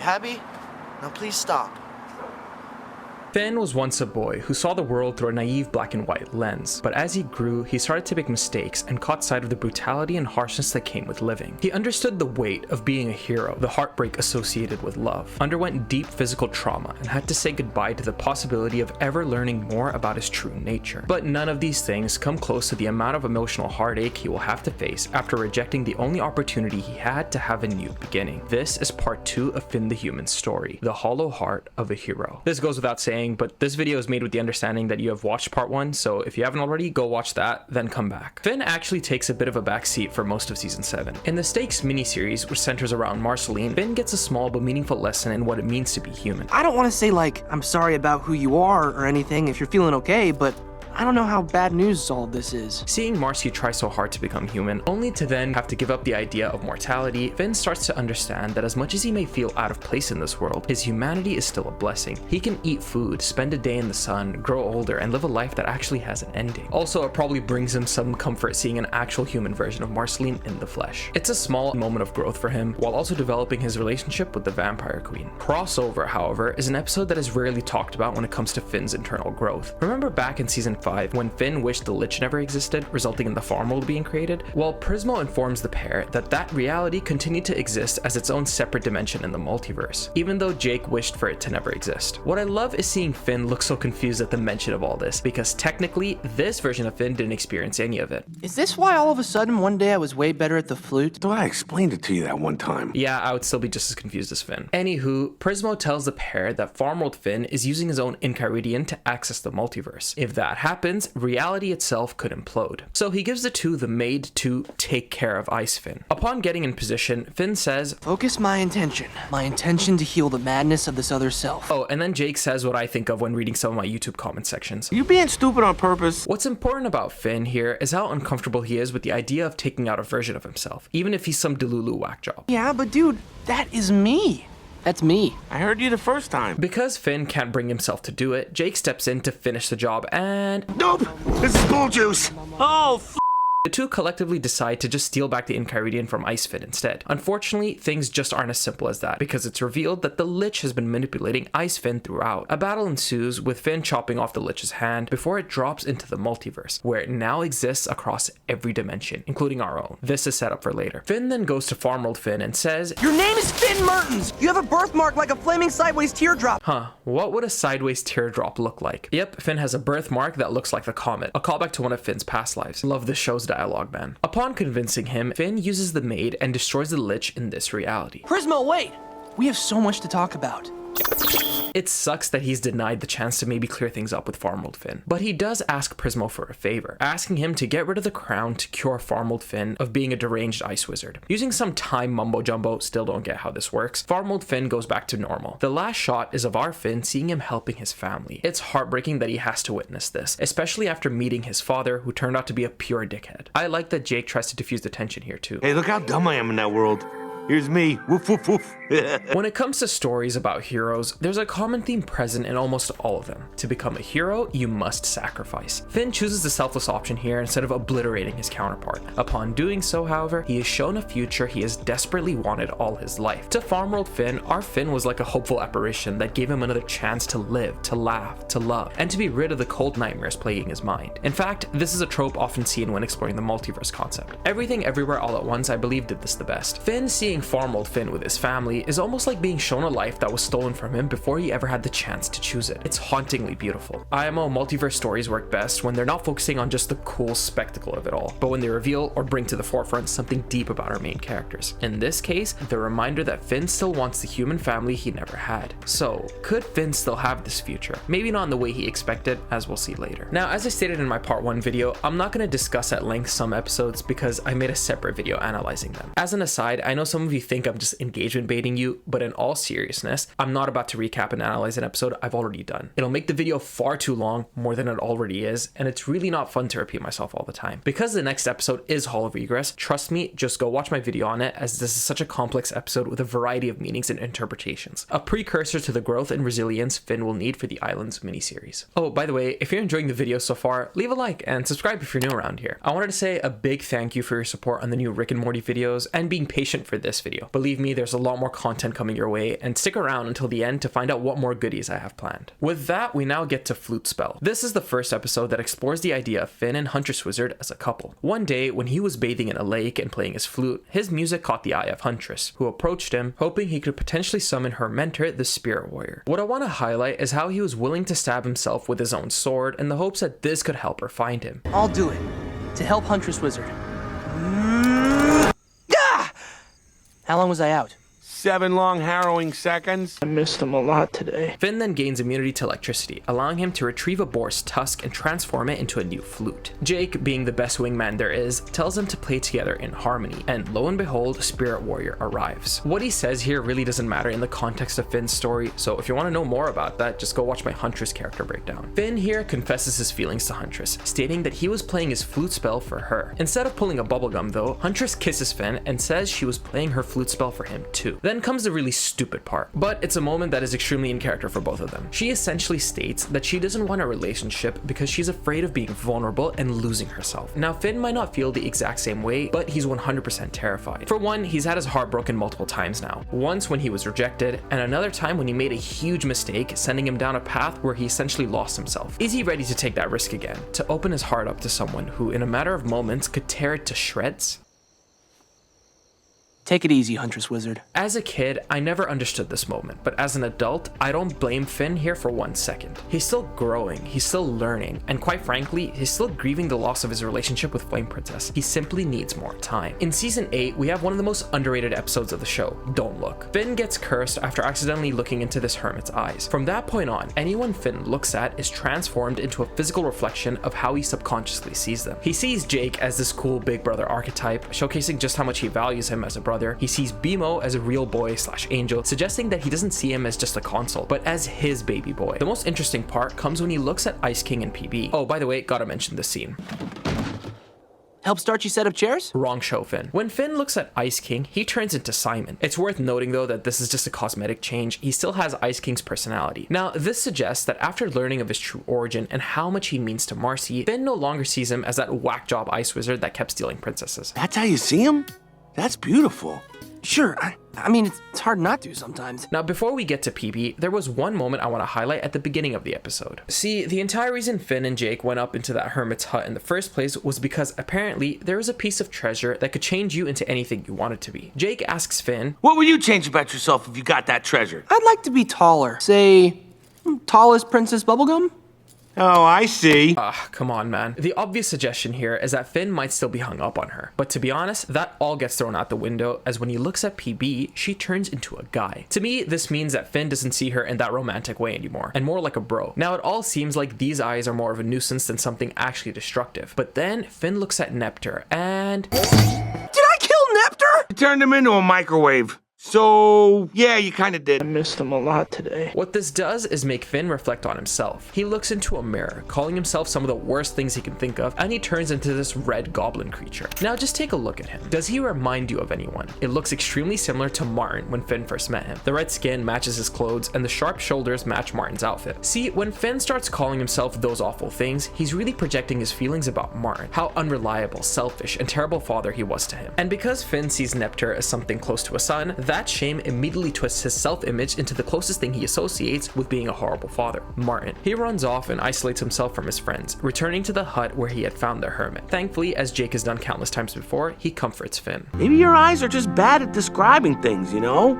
happy? Now please stop. Finn was once a boy who saw the world through a naive black and white lens, but as he grew, he started to make mistakes and caught sight of the brutality and harshness that came with living. He understood the weight of being a hero, the heartbreak associated with love, underwent deep physical trauma, and had to say goodbye to the possibility of ever learning more about his true nature. But none of these things come close to the amount of emotional heartache he will have to face after rejecting the only opportunity he had to have a new beginning. This is part 2 of Finn the Human's story, the hollow heart of a hero. This goes without saying, but this video is made with the understanding that you have watched part 1, so if you haven't already, go watch that, then come back. Finn actually takes a bit of a backseat for most of season 7. In the Stakes miniseries, which centers around Marceline, Finn gets a small but meaningful lesson in what it means to be human. I don't want to say like, I'm sorry about who you are or anything if you're feeling okay, but I don't know how bad news all this is. Seeing Marcy try so hard to become human, only to then have to give up the idea of mortality, Finn starts to understand that as much as he may feel out of place in this world, his humanity is still a blessing. He can eat food, spend a day in the sun, grow older, and live a life that actually has an ending. Also, it probably brings him some comfort seeing an actual human version of Marceline in the flesh. It's a small moment of growth for him, while also developing his relationship with the Vampire Queen. Crossover, however, is an episode that is rarely talked about when it comes to Finn's internal growth. Remember back in season 5, when Finn wished the Lich never existed, resulting in the farm world being created? Well, Prismo informs the pair that that reality continued to exist as its own separate dimension in the multiverse, even though Jake wished for it to never exist. What I love is seeing Finn look so confused at the mention of all this, because technically, this version of Finn didn't experience any of it. Is this why all of a sudden one day I was way better at the flute? So I explained it to you that one time. Yeah, I would still be just as confused as Finn. Anywho, Prismo tells the pair that Farmworld Finn is using his own Inkyridian to access the multiverse. If that happens, reality itself could implode. So he gives the two the maid to take care of Ice Finn. Upon getting in position, Finn says, "Focus my intention to heal the madness of this other self." Oh, and then Jake says what I think of when reading some of my YouTube comment sections. You being stupid on purpose? What's important about Finn here is how uncomfortable he is with the idea of taking out a version of himself, even if he's some Delulu whack job. Yeah, but dude, that is me. That's me. I heard you the first time. Because Finn can't bring himself to do it, Jake steps in to finish the job and... Nope! This is bull juice! Oh, The two collectively decide to just steal back the Inkyridian from Ice Finn instead. Unfortunately, things just aren't as simple as that, because it's revealed that the Lich has been manipulating Ice Finn throughout. A battle ensues, with Finn chopping off the Lich's hand before it drops into the multiverse, where it now exists across every dimension, including our own. This is set up for later. Finn then goes to Farmworld Finn and says, "Your name is Finn Mertens! You have a birthmark like a flaming sideways teardrop!" Huh, what would a sideways teardrop look like? Yep, Finn has a birthmark that looks like the comet, a callback to one of Finn's past lives. Love this show's dialogue, man. Upon convincing him, Finn uses the maid and destroys the Lich in this reality. Prismo, wait! We have so much to talk about. It sucks that he's denied the chance to maybe clear things up with Farmworld Finn, but he does ask Prismo for a favor, asking him to get rid of the crown to cure Farmworld Finn of being a deranged ice wizard. Using some time mumbo jumbo, still don't get how this works, Farmworld Finn goes back to normal. The last shot is of our Finn seeing him helping his family. It's heartbreaking that he has to witness this, especially after meeting his father, who turned out to be a pure dickhead. I like that Jake tries to diffuse the tension here too. Hey, look how dumb I am in that world. Here's me. Woof, woof, woof. When it comes to stories about heroes, there's a common theme present in almost all of them. To become a hero, you must sacrifice. Finn chooses the selfless option here instead of obliterating his counterpart. Upon doing so, however, he is shown a future he has desperately wanted all his life. To Farmworld Finn, our Finn was like a hopeful apparition that gave him another chance to live, to laugh, to love, and to be rid of the cold nightmares plaguing his mind. In fact, this is a trope often seen when exploring the multiverse concept. Everything Everywhere All at Once, I believe, did this the best. Finn seeing Farmworld Finn with his family is almost like being shown a life that was stolen from him before he ever had the chance to choose it. It's hauntingly beautiful. IMO multiverse stories work best when they're not focusing on just the cool spectacle of it all, but when they reveal or bring to the forefront something deep about our main characters. In this case, the reminder that Finn still wants the human family he never had. So, could Finn still have this future? Maybe not in the way he expected, as we'll see later. Now, as I stated in my part 1 video, I'm not going to discuss at length some episodes because I made a separate video analyzing them. As an aside, I know some of you think I'm just engagement baiting you, but in all seriousness, I'm not about to recap and analyze an episode I've already done. It'll make the video far too long, more than it already is, and it's really not fun to repeat myself all the time. Because the next episode is Hall of Egress, trust me, just go watch my video on it, as this is such a complex episode with a variety of meanings and interpretations. A precursor to the growth and resilience Finn will need for the Islands miniseries. Oh, by the way, if you're enjoying the video so far, leave a like and subscribe if you're new around here. I wanted to say a big thank you for your support on the new Rick and Morty videos and being patient for this this video. Believe me, there's a lot more content coming your way, and stick around until the end to find out what more goodies I have planned. With that, we now get to Flute Spell. This is the first episode that explores the idea of Finn and Huntress Wizard as a couple. One day, when he was bathing in a lake and playing his flute, his music caught the eye of Huntress, who approached him, hoping he could potentially summon her mentor, the Spirit Warrior. What I want to highlight is how he was willing to stab himself with his own sword in the hopes that this could help her find him. I'll do it. To help Huntress Wizard. How long was I out? 7 long, harrowing seconds. I missed him a lot today. Finn then gains immunity to electricity, allowing him to retrieve a boar's tusk and transform it into a new flute. Jake, being the best wingman there is, tells them to play together in harmony, and lo and behold, Spirit Warrior arrives. What he says here really doesn't matter in the context of Finn's story, so if you want to know more about that, just go watch my Huntress character breakdown. Finn here confesses his feelings to Huntress, stating that he was playing his flute spell for her. Instead of pulling a bubblegum though, Huntress kisses Finn and says she was playing her flute spell for him too. Then comes the really stupid part, but it's a moment that is extremely in character for both of them. She essentially states that she doesn't want a relationship because she's afraid of being vulnerable and losing herself. Now, Finn might not feel the exact same way, but he's 100% terrified. For one, he's had his heart broken multiple times now. Once when he was rejected, and another time when he made a huge mistake, sending him down a path where he essentially lost himself. Is he ready to take that risk again? To open his heart up to someone who, in a matter of moments, could tear it to shreds? Take it easy, Huntress Wizard. As a kid, I never understood this moment, but as an adult, I don't blame Finn here for 1 second. He's still growing, he's still learning, and quite frankly, he's still grieving the loss of his relationship with Flame Princess. He simply needs more time. In season 8, we have one of the most underrated episodes of the show, Don't Look. Finn gets cursed after accidentally looking into this hermit's eyes. From that point on, anyone Finn looks at is transformed into a physical reflection of how he subconsciously sees them. He sees Jake as this cool big brother archetype, showcasing just how much he values him as a brother. He sees BMO as a real boy / angel, suggesting that he doesn't see him as just a console, but as his baby boy. The most interesting part comes when he looks at Ice King and PB. Oh, by the way, gotta mention this scene. Help Starchy set up chairs? Wrong show, Finn. When Finn looks at Ice King, he turns into Simon. It's worth noting though that this is just a cosmetic change. He still has Ice King's personality. Now, this suggests that after learning of his true origin and how much he means to Marcy, Finn no longer sees him as that whack job ice wizard that kept stealing princesses. That's how you see him? That's beautiful. Sure, I mean, it's hard not to sometimes. Now, before we get to PB, there was one moment I want to highlight at the beginning of the episode. See, the entire reason Finn and Jake went up into that hermit's hut in the first place was because apparently there was a piece of treasure that could change you into anything you wanted to be. Jake asks Finn, What would you change about yourself if you got that treasure? I'd like to be taller. Say, tallest Princess Bubblegum? Oh, I see. come on, man. The obvious suggestion here is that Finn might still be hung up on her. But to be honest, that all gets thrown out the window as when he looks at PB, she turns into a guy. To me, this means that Finn doesn't see her in that romantic way anymore, and more like a bro. Now, it all seems like these eyes are more of a nuisance than something actually destructive. But then, Finn looks at Neptr, and... Did I kill Neptr? You turned him into a microwave. So, yeah, you kind of I did. missed him a lot today. What this does is make Finn reflect on himself. He looks into a mirror, calling himself some of the worst things he can think of, and he turns into this red goblin creature. Now just take a look at him. Does he remind you of anyone? It looks extremely similar to Martin when Finn first met him. The red skin matches his clothes, and the sharp shoulders match Martin's outfit. See, when Finn starts calling himself those awful things, he's really projecting his feelings about Martin, how unreliable, selfish, and terrible father he was to him. And because Finn sees Neptr as something close to a son, that shame immediately twists his self-image into the closest thing he associates with being a horrible father, Martin. He runs off and isolates himself from his friends, returning to the hut where he had found the hermit. Thankfully, as Jake has done countless times before, he comforts Finn. Maybe your eyes are just bad at describing things, you know?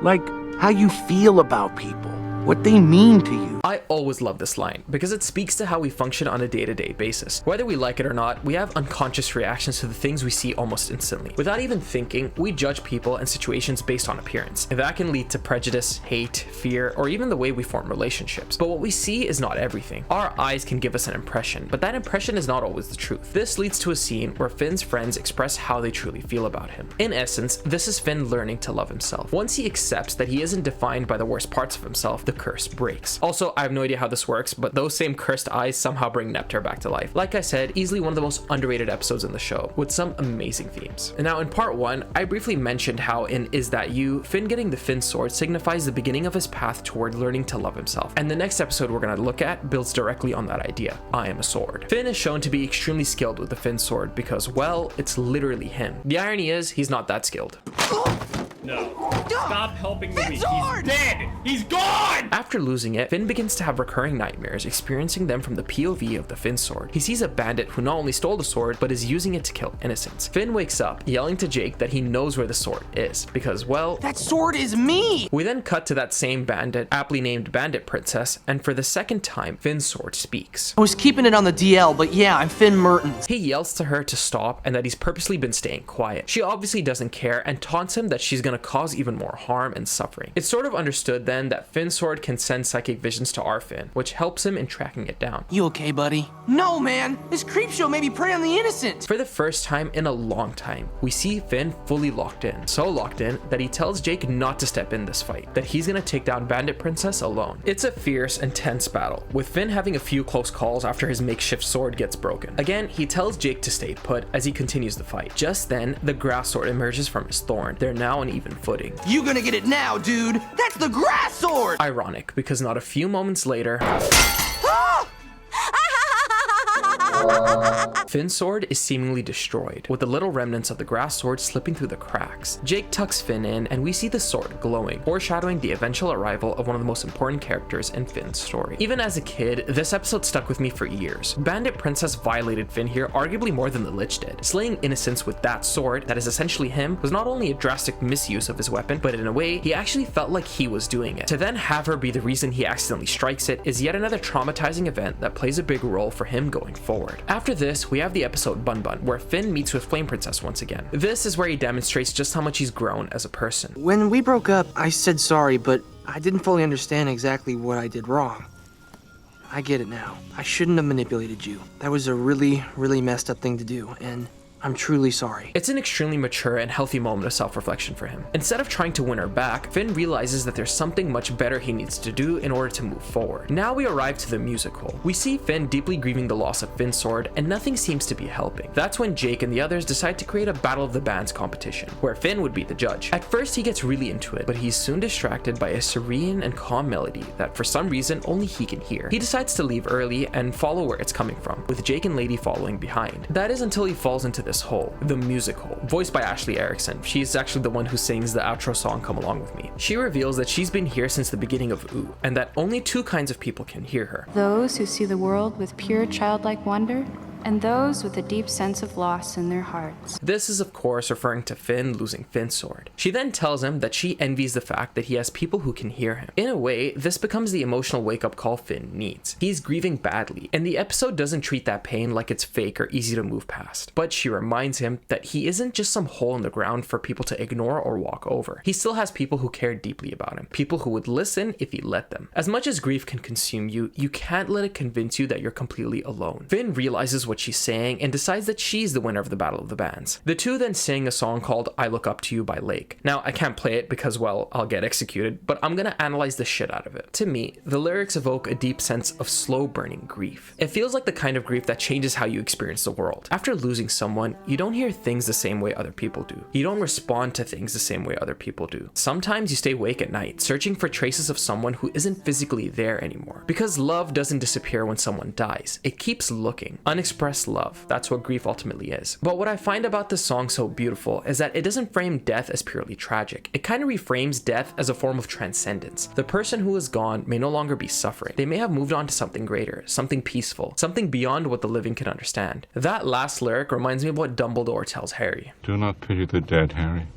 Like how you feel about people, what they mean to you. I always love this line because it speaks to how we function on a day-to-day basis. Whether we like it or not, we have unconscious reactions to the things we see almost instantly. Without even thinking, we judge people and situations based on appearance. And that can lead to prejudice, hate, fear, or even the way we form relationships. But what we see is not everything. Our eyes can give us an impression, but that impression is not always the truth. This leads to a scene where Finn's friends express how they truly feel about him. In essence, this is Finn learning to love himself. Once he accepts that he isn't defined by the worst parts of himself, the curse breaks. Also, I have no idea how this works, but those same cursed eyes somehow bring Neptr back to life. Like I said, easily one of the most underrated episodes in the show, with some amazing themes. And now in part 1, I briefly mentioned how in Is That You, Finn getting the Finn sword signifies the beginning of his path toward learning to love himself. And the next episode we're gonna look at builds directly on that idea. I am a sword. Finn is shown to be extremely skilled with the Finn sword because, well, it's literally him. The irony is, he's not that skilled. No. Stop helping the weak. He's sword! dead! He's gone! After losing it, Finn begins to have recurring nightmares, experiencing them from the POV of the Finn sword. He sees a bandit who not only stole the sword, but is using it to kill innocents. Finn wakes up, yelling to Jake that he knows where the sword is, because, well, That sword is me! we then cut to that same bandit, aptly named Bandit Princess, and for the second time, Finn's sword speaks. I was keeping it on the DL, but yeah, I'm Finn Mertens. He yells to her to stop and that he's purposely been staying quiet. She obviously doesn't care and taunts him that she's gonna cause even more harm and suffering. It's sort of understood then that Finn's sword can send psychic visions to our Finn, which helps him in tracking it down. You okay, buddy? No, man! This creep show made me prey on the innocent! For the first time in a long time, we see Finn fully locked in. So locked in that he tells Jake not to step in this fight, that he's gonna take down Bandit Princess alone. It's a fierce and tense battle, with Finn having a few close calls after his makeshift sword gets broken. Again, he tells Jake to stay put as he continues the fight. Just then, the grass sword emerges from his thorn. They're now on even footing. You gonna get it now, dude! That's the grass sword! Ironic, because not a few moments later, Finn's sword is seemingly destroyed, with the little remnants of the grass sword slipping through the cracks. Jake tucks Finn in, and we see the sword glowing, foreshadowing the eventual arrival of one of the most important characters in Finn's story. Even as a kid, this episode stuck with me for years. Bandit Princess violated Finn here arguably more than the Lich did. Slaying innocents with that sword, that is essentially him, was not only a drastic misuse of his weapon, but in a way, he actually felt like he was doing it. To then have her be the reason he accidentally strikes it is yet another traumatizing event that plays a big role for him going forward. After this, we have the episode Bun Bun, where Finn meets with Flame Princess once again. This is where he demonstrates just how much he's grown as a person. When we broke up, I said sorry, but I didn't fully understand exactly what I did wrong. I get it now. I shouldn't have manipulated you. That was a really, really messed up thing to do, and I'm truly sorry. It's an extremely mature and healthy moment of self-reflection for him. Instead of trying to win her back, Finn realizes that there's something much better he needs to do in order to move forward. Now we arrive to the musical. We see Finn deeply grieving the loss of Finn's sword, and nothing seems to be helping. That's when Jake and the others decide to create a Battle of the Bands competition, where Finn would be the judge. At first he gets really into it, but he's soon distracted by a serene and calm melody that for some reason only he can hear. He decides to leave early and follow where it's coming from, with Jake and Lady following behind. That is until he falls into this hole, the music hole, voiced by Ashley Erickson. She's actually the one who sings the outro song Come Along With Me. She reveals that she's been here since the beginning of Ooh, and that only two kinds of people can hear her. Those who see the world with pure childlike wonder, and those with a deep sense of loss in their hearts. This is of course referring to Finn losing Finn's sword. She then tells him that she envies the fact that he has people who can hear him. In a way, this becomes the emotional wake-up call Finn needs. He's grieving badly, and the episode doesn't treat that pain like it's fake or easy to move past. But she reminds him that he isn't just some hole in the ground for people to ignore or walk over. He still has people who care deeply about him, people who would listen if he let them. As much as grief can consume you, you can't let it convince you that you're completely alone. Finn realizes what she's saying and decides that she's the winner of the Battle of the Bands. The two then sing a song called I Look Up to You by Lake. Now, I can't play it because, well, I'll get executed, but I'm gonna analyze the shit out of it. To me, the lyrics evoke a deep sense of slow burning grief. It feels like the kind of grief that changes how you experience the world. After losing someone, you don't hear things the same way other people do. You don't respond to things the same way other people do. Sometimes you stay awake at night, searching for traces of someone who isn't physically there anymore. Because love doesn't disappear when someone dies. It keeps looking. Unexpressed love. That's what grief ultimately is. But what I find about this song so beautiful is that it doesn't frame death as purely tragic. It kind of reframes death as a form of transcendence. The person who is gone may no longer be suffering. They may have moved on to something greater, something peaceful, something beyond what the living can understand. That last lyric reminds me of what Dumbledore tells Harry. Do not pity the dead, Harry.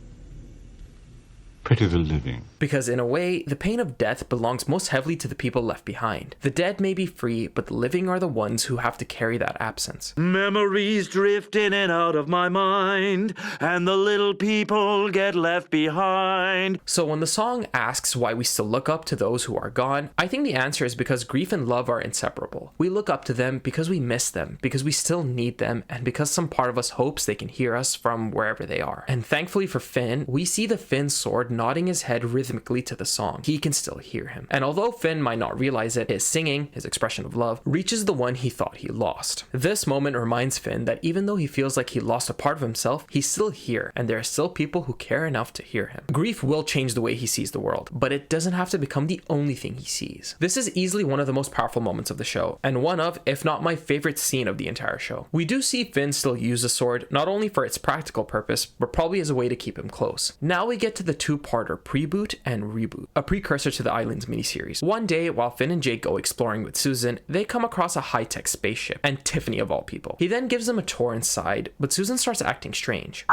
Pity the living. Because in a way, the pain of death belongs most heavily to the people left behind. The dead may be free, but the living are the ones who have to carry that absence. Memories drift in and out of my mind, and the little people get left behind. So when the song asks why we still look up to those who are gone, I think the answer is because grief and love are inseparable. We look up to them because we miss them, because we still need them, and because some part of us hopes they can hear us from wherever they are. And thankfully for Finn, we see the Finn sword nodding his head rhythmically rhythmically to the song, he can still hear him. And although Finn might not realize it, his singing, his expression of love, reaches the one he thought he lost. This moment reminds Finn that even though he feels like he lost a part of himself, he's still here, and there are still people who care enough to hear him. Grief will change the way he sees the world, but it doesn't have to become the only thing he sees. This is easily one of the most powerful moments of the show, and one of, if not my favorite scene of the entire show. We do see Finn still use the sword, not only for its practical purpose, but probably as a way to keep him close. Now we get to the two-parter Preboot and Reboot, a precursor to the Islands miniseries. One day, while Finn and Jake go exploring with Susan, they come across a high-tech spaceship, and Tiffany of all people. He then gives them a tour inside, but Susan starts acting strange.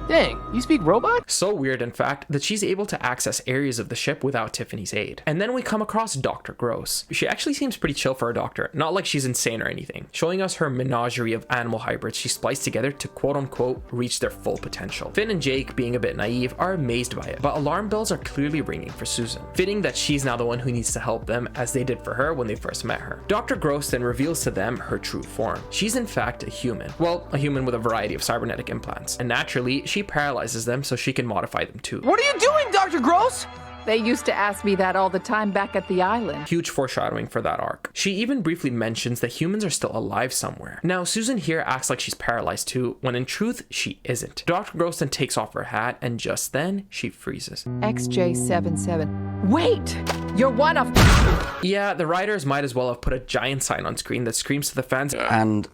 Dang, you speak robot? So weird, in fact, that she's able to access areas of the ship without Tiffany's aid. And then we come across Dr. Gross. She actually seems pretty chill for a doctor, not like she's insane or anything, showing us her menagerie of animal hybrids she spliced together to quote-unquote reach their full potential. Finn and Jake, being a bit naive, are amazed by it, but alarm bells are clearly ringing for Susan, fitting that she's now the one who needs to help them, as they did for her when they first met her. Dr. Gross then reveals to them her true form. She's in fact a human. Well, a human with a variety of cybernetic implants, and naturally, she paralyzes them so she can modify them too. What are you doing, Dr. Gross? They used to ask me that all the time back at the island. Huge foreshadowing for that arc. She even briefly mentions that humans are still alive somewhere. Now, Susan here acts like she's paralyzed too, when in truth, she isn't. Dr. Gross then takes off her hat, and just then, she freezes. XJ77. Wait! You're one of... Yeah, the writers might as well have put a giant sign on screen that screams to the fans, and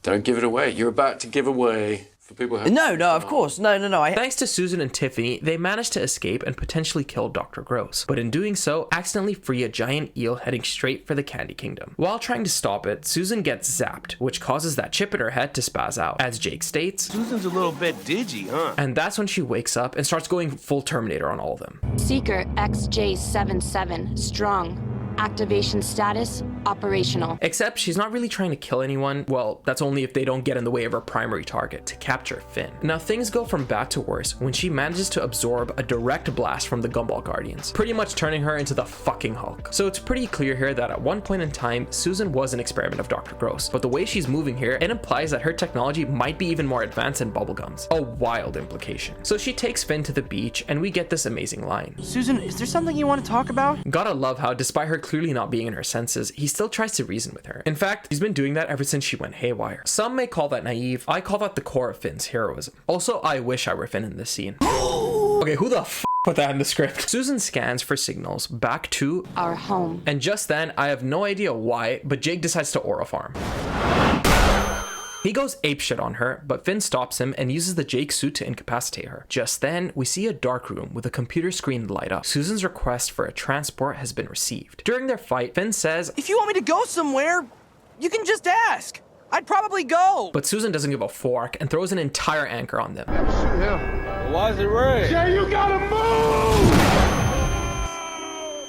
don't give it away. You're about to give away... For people who No, of course. No. Thanks to Susan and Tiffany, they managed to escape and potentially kill Dr. Gross, but in doing so, accidentally free a giant eel heading straight for the Candy Kingdom. While trying to stop it, Susan gets zapped, which causes that chip in her head to spaz out. As Jake states, Susan's a little bit digi, huh? and that's when she wakes up and starts going full Terminator on all of them. Seeker XJ77, strong. Activation status, operational. Except she's not really trying to kill anyone. Well, that's only if they don't get in the way of her primary target, to capture Finn. Now things go from bad to worse when she manages to absorb a direct blast from the Gumball Guardians, pretty much turning her into the fucking Hulk. So it's pretty clear here that at one point in time, Susan was an experiment of Dr. Gross, but the way she's moving here, it implies that her technology might be even more advanced than bubblegum's. A wild implication. So she takes Finn to the beach, and we get this amazing line. Susan, is there something you want to talk about? Gotta love how, despite her clearly not being in her senses, he still tries to reason with her. In fact, he's been doing that ever since she went haywire. Some may call that naive. I call that the core of Finn's heroism. Also, I wish I were Finn in this scene. Okay, who the f put that in the script? Susan scans for signals back to our home. And just then, I have no idea why, but Jake decides to aura farm. He goes apeshit on her, but Finn stops him and uses the Jake suit to incapacitate her. Just then, we see a dark room with a computer screen light up. Susan's request for a transport has been received. During their fight, Finn says, "If you want me to go somewhere, you can just ask. I'd probably go." But Susan doesn't give a fork and throws an entire anchor on them. Why is it red? Yeah, you gotta move!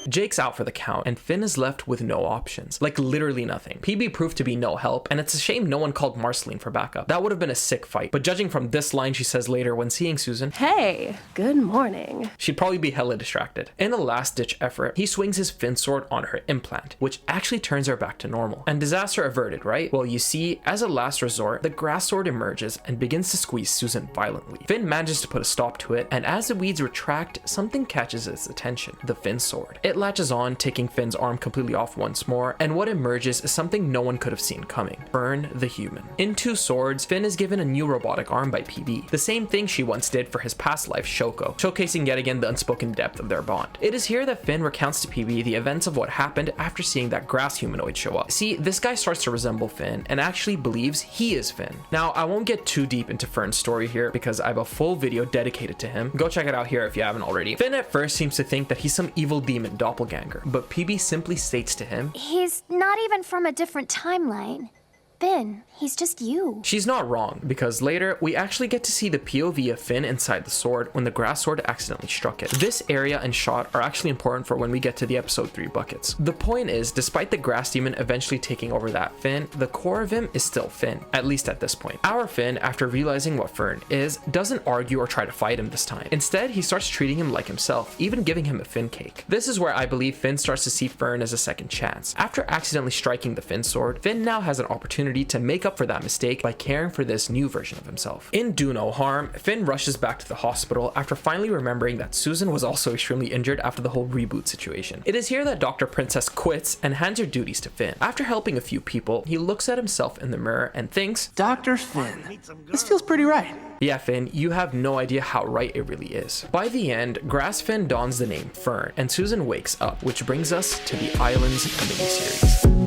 Jake's out for the count, and Finn is left with no options. Like, literally nothing. PB proved to be no help, and it's a shame no one called Marceline for backup. That would have been a sick fight, but judging from this line she says later when seeing Susan, "Hey, good morning," she'd probably be hella distracted. In a last-ditch effort, he swings his Finn sword on her implant, which actually turns her back to normal. And disaster averted, right? Well, you see, as a last resort, the grass sword emerges and begins to squeeze Susan violently. Finn manages to put a stop to it, and as the weeds retract, something catches his attention: the Finn sword. It latches on, taking Finn's arm completely off once more, and what emerges is something no one could have seen coming: Fern the human. In Two Swords, Finn is given a new robotic arm by PB, the same thing she once did for his past life Shoko, showcasing yet again the unspoken depth of their bond. It is here that Finn recounts to PB the events of what happened after seeing that grass humanoid show up. See, this guy starts to resemble Finn and actually believes he is Finn. Now, I won't get too deep into Fern's story here because I have a full video dedicated to him. Go check it out here if you haven't already. Finn at first seems to think that he's some evil demon doppelganger, but PB simply states to him, "He's not even from a different timeline. Finn, he's just you." She's not wrong, because later we actually get to see the POV of Finn inside the sword when the grass sword accidentally struck it. This area and shot are actually important for when we get to the episode 3 buckets. The point is, despite the grass demon eventually taking over that Finn, the core of him is still Finn, at least at this point. Our Finn, after realizing what Fern is, doesn't argue or try to fight him this time. Instead, he starts treating him like himself, even giving him a Finn cake. This is where I believe Finn starts to see Fern as a second chance. After accidentally striking the Finn sword, Finn now has an opportunity opportunity to make up for that mistake by caring for this new version of himself. In Do No Harm, Finn rushes back to the hospital after finally remembering that Susan was also extremely injured after the whole reboot situation. It is here that Dr. Princess quits and hands her duties to Finn. After helping a few people, he looks at himself in the mirror and thinks, Dr. Finn, this feels pretty right. yeah, Finn, you have no idea how right it really is. By the end, Grass Finn dons the name Fern, and Susan wakes up, which brings us to the Islands miniseries.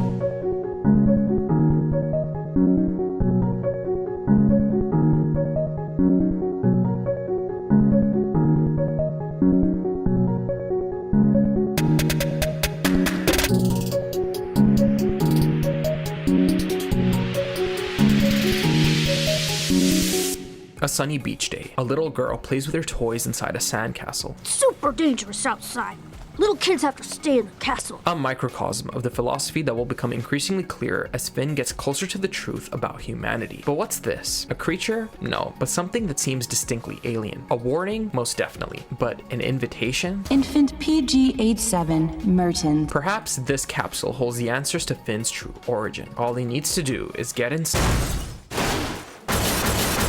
A sunny beach day. A little girl plays with her toys inside a sandcastle. Super dangerous outside. Little kids have to stay in the castle. A microcosm of the philosophy that will become increasingly clearer as Finn gets closer to the truth about humanity. But what's this? A creature? No, but something that seems distinctly alien. A warning? Most definitely. But an invitation? Infant PG-87 Merton. Perhaps this capsule holds the answers to Finn's true origin. All he needs to do is get inside.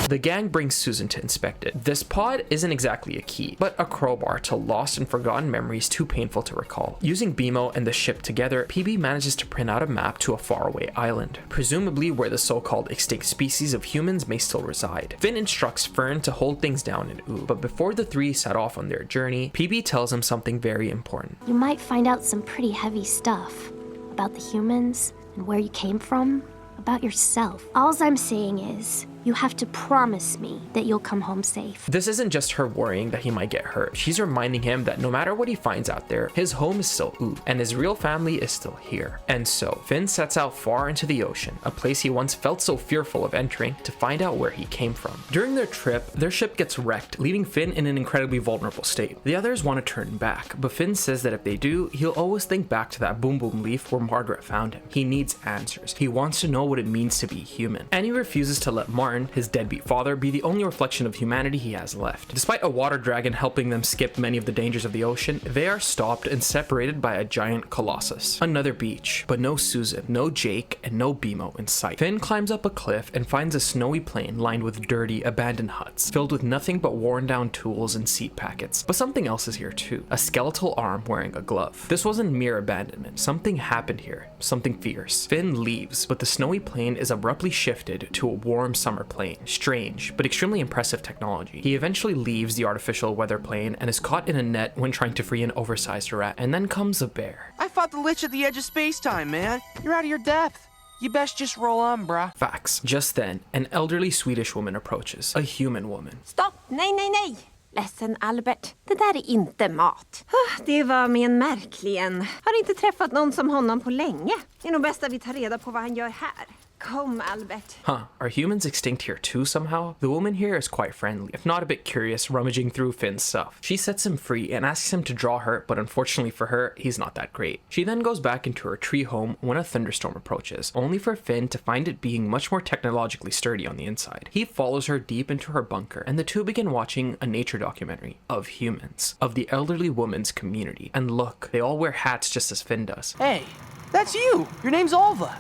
The gang brings Susan to inspect it. This pod isn't exactly a key, but a crowbar to lost and forgotten memories too painful to recall. Using BMO and the ship together, PB manages to print out a map to a faraway island, presumably where the so-called extinct species of humans may still reside. Finn instructs Fern to hold things down in Ooh, but before the three set off on their journey, PB tells him something very important. You might find out some pretty heavy stuff about the humans and where you came from, about yourself. Alls I'm saying is, you have to promise me that you'll come home safe. This isn't just her worrying that he might get hurt. She's reminding him that no matter what he finds out there, his home is still Ooh, and his real family is still here. And so, Finn sets out far into the ocean, a place he once felt so fearful of entering, to find out where he came from. During their trip, their ship gets wrecked, leaving Finn in an incredibly vulnerable state. The others want to turn back, but Finn says that if they do, he'll always think back to that boom boom leaf where Margaret found him. He needs answers. He wants to know what it means to be human. And he refuses to let Martin, his deadbeat father, be the only reflection of humanity he has left. Despite a water dragon helping them skip many of the dangers of the ocean, they are stopped and separated by a giant colossus. Another beach, but no Susan, no Jake, and no BMO in sight. Finn climbs up a cliff and finds a snowy plain lined with dirty, abandoned huts, filled with nothing but worn down tools and seed packets. But something else is here too, a skeletal arm wearing a glove. This wasn't mere abandonment. Something happened here, something fierce. Finn leaves, but the snowy plain is abruptly shifted to a warm summer plain. Strange, but extremely impressive technology. He eventually leaves the artificial weather plane and is caught in a net when trying to free an oversized rat, and then comes a bear. I fought the Lich at the edge of space-time, man. You're out of your depth. You best just roll on, brah. Facts. Just then, an elderly Swedish woman approaches. A human woman. Stopp! Nej, nej, nej! Ledsen, Albert. Det där är inte mat. Det var med en märklig en. Har inte träffat någon som honom på länge. Det är nog bäst att vi tar reda på vad han gör här. Come, Albert. Huh, are humans extinct here too somehow? The woman here is quite friendly, if not a bit curious, rummaging through Finn's stuff. She sets him free and asks him to draw her, but unfortunately for her, he's not that great. She then goes back into her tree home when a thunderstorm approaches, only for Finn to find it being much more technologically sturdy on the inside. He follows her deep into her bunker, and the two begin watching a nature documentary of humans, of the elderly woman's community. And look, they all wear hats just as Finn does. Hey, that's you! Your name's Alva.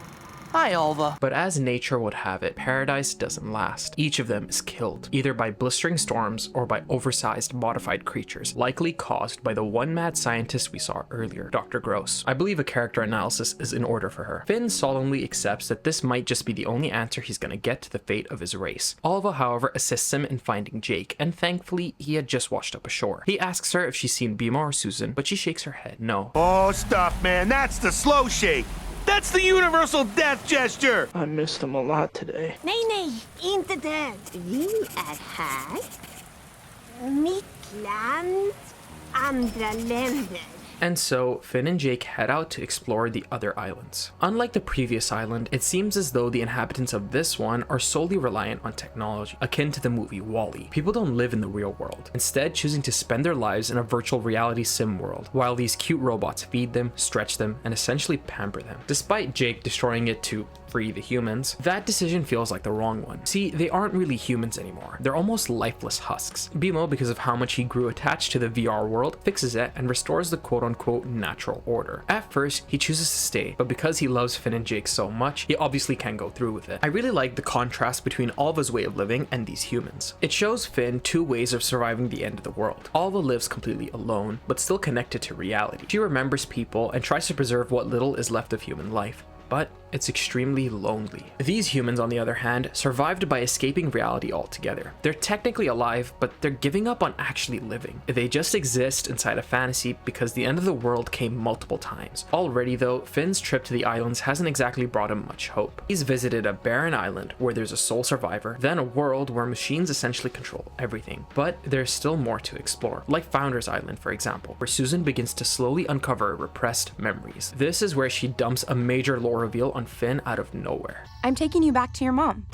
Hi, Alva. But as nature would have it, paradise doesn't last. Each of them is killed, either by blistering storms or by oversized, modified creatures, likely caused by the one mad scientist we saw earlier, Dr. Gross. I believe a character analysis is in order for her. Finn solemnly accepts that this might just be the only answer he's gonna get to the fate of his race. Alva, however, assists him in finding Jake, and thankfully, he had just washed up ashore. He asks her if she's seen Bima or Susan, but she shakes her head no. Oh, stuff, man. That's the slow shake. That's the universal death gesture! I missed them a lot today. Nej, nej, inte det. Vi är här. Mitt land, andra länder. And so, Finn and Jake head out to explore the other islands. Unlike the previous island, it seems as though the inhabitants of this one are solely reliant on technology, akin to the movie WALL-E. People don't live in the real world, instead choosing to spend their lives in a virtual reality sim world, while these cute robots feed them, stretch them, and essentially pamper them. Despite Jake destroying it to free the humans, that decision feels like the wrong one. See, they aren't really humans anymore. They're almost lifeless husks. Bimo, because of how much he grew attached to the VR world, fixes it and restores the quote-unquote natural order. At first, he chooses to stay, but because he loves Finn and Jake so much, he obviously can't go through with it. I really like the contrast between Alva's way of living and these humans. It shows Finn two ways of surviving the end of the world. Alva lives completely alone, but still connected to reality. She remembers people and tries to preserve what little is left of human life, but it's extremely lonely. These humans, on the other hand, survived by escaping reality altogether. They're technically alive, but they're giving up on actually living. They just exist inside a fantasy because the end of the world came multiple times. Already though, Finn's trip to the islands hasn't exactly brought him much hope. He's visited a barren island where there's a sole survivor, then a world where machines essentially control everything. But there's still more to explore, like Founder's Island for example, where Susan begins to slowly uncover repressed memories. This is where she dumps a major lore reveal on Finn out of nowhere. I'm taking you back to your mom.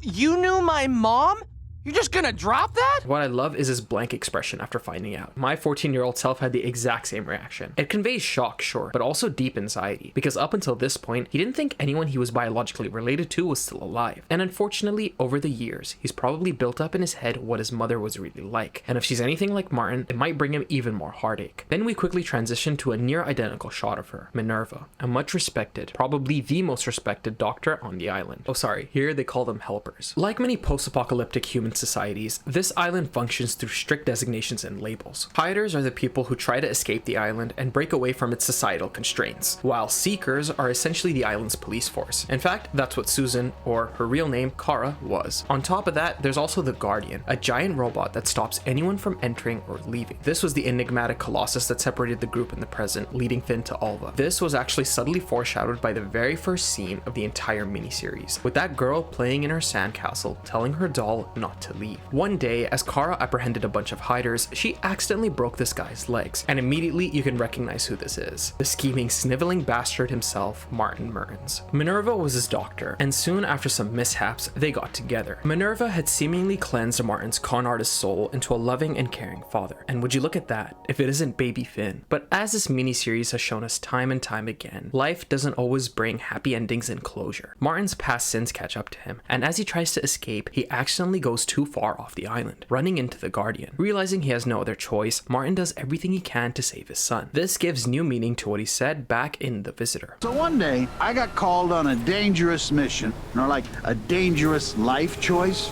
You knew my mom? You're just gonna drop that? What I love is his blank expression after finding out. My 14-year-old self had the exact same reaction. It conveys shock, sure, but also deep anxiety, because up until this point, he didn't think anyone he was biologically related to was still alive. And unfortunately, over the years, he's probably built up in his head what his mother was really like. And if she's anything like Martin, it might bring him even more heartache. Then we quickly transition to a near identical shot of her, Minerva, a much respected, probably the most respected doctor on the island. Oh sorry, here they call them helpers. Like many post-apocalyptic human societies, this island functions through strict designations and labels. Hiders are the people who try to escape the island and break away from its societal constraints, while seekers are essentially the island's police force. In fact, that's what Susan, or her real name, Kara, was. On top of that, there's also the Guardian, a giant robot that stops anyone from entering or leaving. This was the enigmatic colossus that separated the group in the present, leading Finn to Alva. This was actually subtly foreshadowed by the very first scene of the entire miniseries, with that girl playing in her sandcastle, telling her doll not to leave. One day, as Kara apprehended a bunch of hiders, she accidentally broke this guy's legs, and immediately you can recognize who this is. The scheming, sniveling bastard himself, Martin Mertens. Minerva was his doctor, and soon after some mishaps, they got together. Minerva had seemingly cleansed Martin's con artist soul into a loving and caring father. And would you look at that, if it isn't baby Finn? But as this miniseries has shown us time and time again, life doesn't always bring happy endings and closure. Martin's past sins catch up to him, and as he tries to escape, he accidentally goes too far off the island, running into the Guardian. Realizing he has no other choice, Martin does everything he can to save his son. This gives new meaning to what he said back in The Visitor. So one day, I got called on a dangerous mission, or like a dangerous life choice.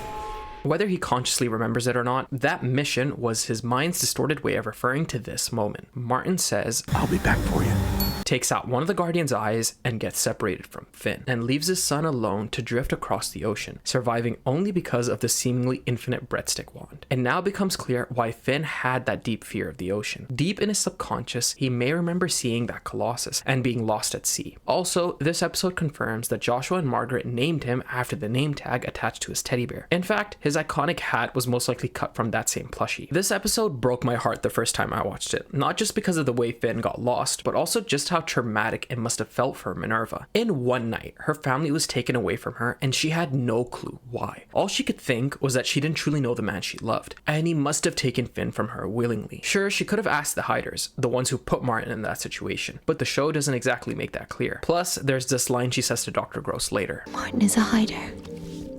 Whether he consciously remembers it or not, that mission was his mind's distorted way of referring to this moment. Martin says, "I'll be back for you," takes out one of the Guardian's eyes and gets separated from Finn, and leaves his son alone to drift across the ocean, surviving only because of the seemingly infinite breadstick wand. It now becomes clear why Finn had that deep fear of the ocean. Deep in his subconscious, he may remember seeing that colossus and being lost at sea. Also, this episode confirms that Joshua and Margaret named him after the name tag attached to his teddy bear. In fact, his iconic hat was most likely cut from that same plushie. This episode broke my heart the first time I watched it, not just because of the way Finn got lost, but also just how traumatic it must have felt for Minerva. In one night, her family was taken away from her and she had no clue why. All she could think was that she didn't truly know the man she loved, and he must have taken Finn from her willingly. Sure, she could have asked the hiders, the ones who put Martin in that situation, but the show doesn't exactly make that clear. Plus, there's this line she says to Dr. Gross later. Martin is a hider.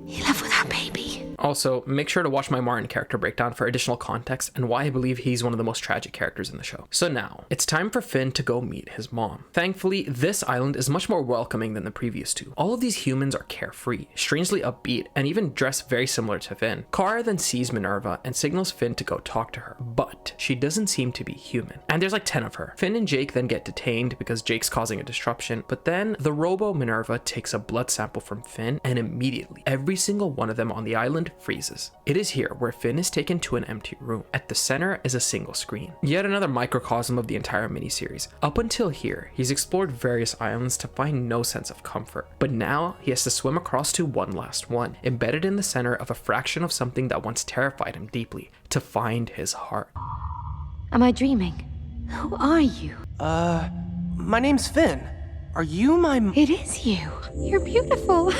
He left with our baby. Also, make sure to watch my Martin character breakdown for additional context and why I believe he's one of the most tragic characters in the show. So now, it's time for Finn to go meet his mom. Thankfully, this island is much more welcoming than the previous two. All of these humans are carefree, strangely upbeat, and even dress very similar to Finn. Kara then sees Minerva and signals Finn to go talk to her, but she doesn't seem to be human. And there's like 10 of her. Finn and Jake then get detained because Jake's causing a disruption, but then the robo Minerva takes a blood sample from Finn, and immediately, every single one of them on the island freezes. It is here where Finn is taken to an empty room. At the center is a single screen. Yet another microcosm of the entire miniseries. Up until here, he's explored various islands to find no sense of comfort, but now he has to swim across to one last one, embedded in the center of a fraction of something that once terrified him deeply, to find his heart. Am I dreaming? Who are you? My name's Finn. Are you my... It is you. You're beautiful.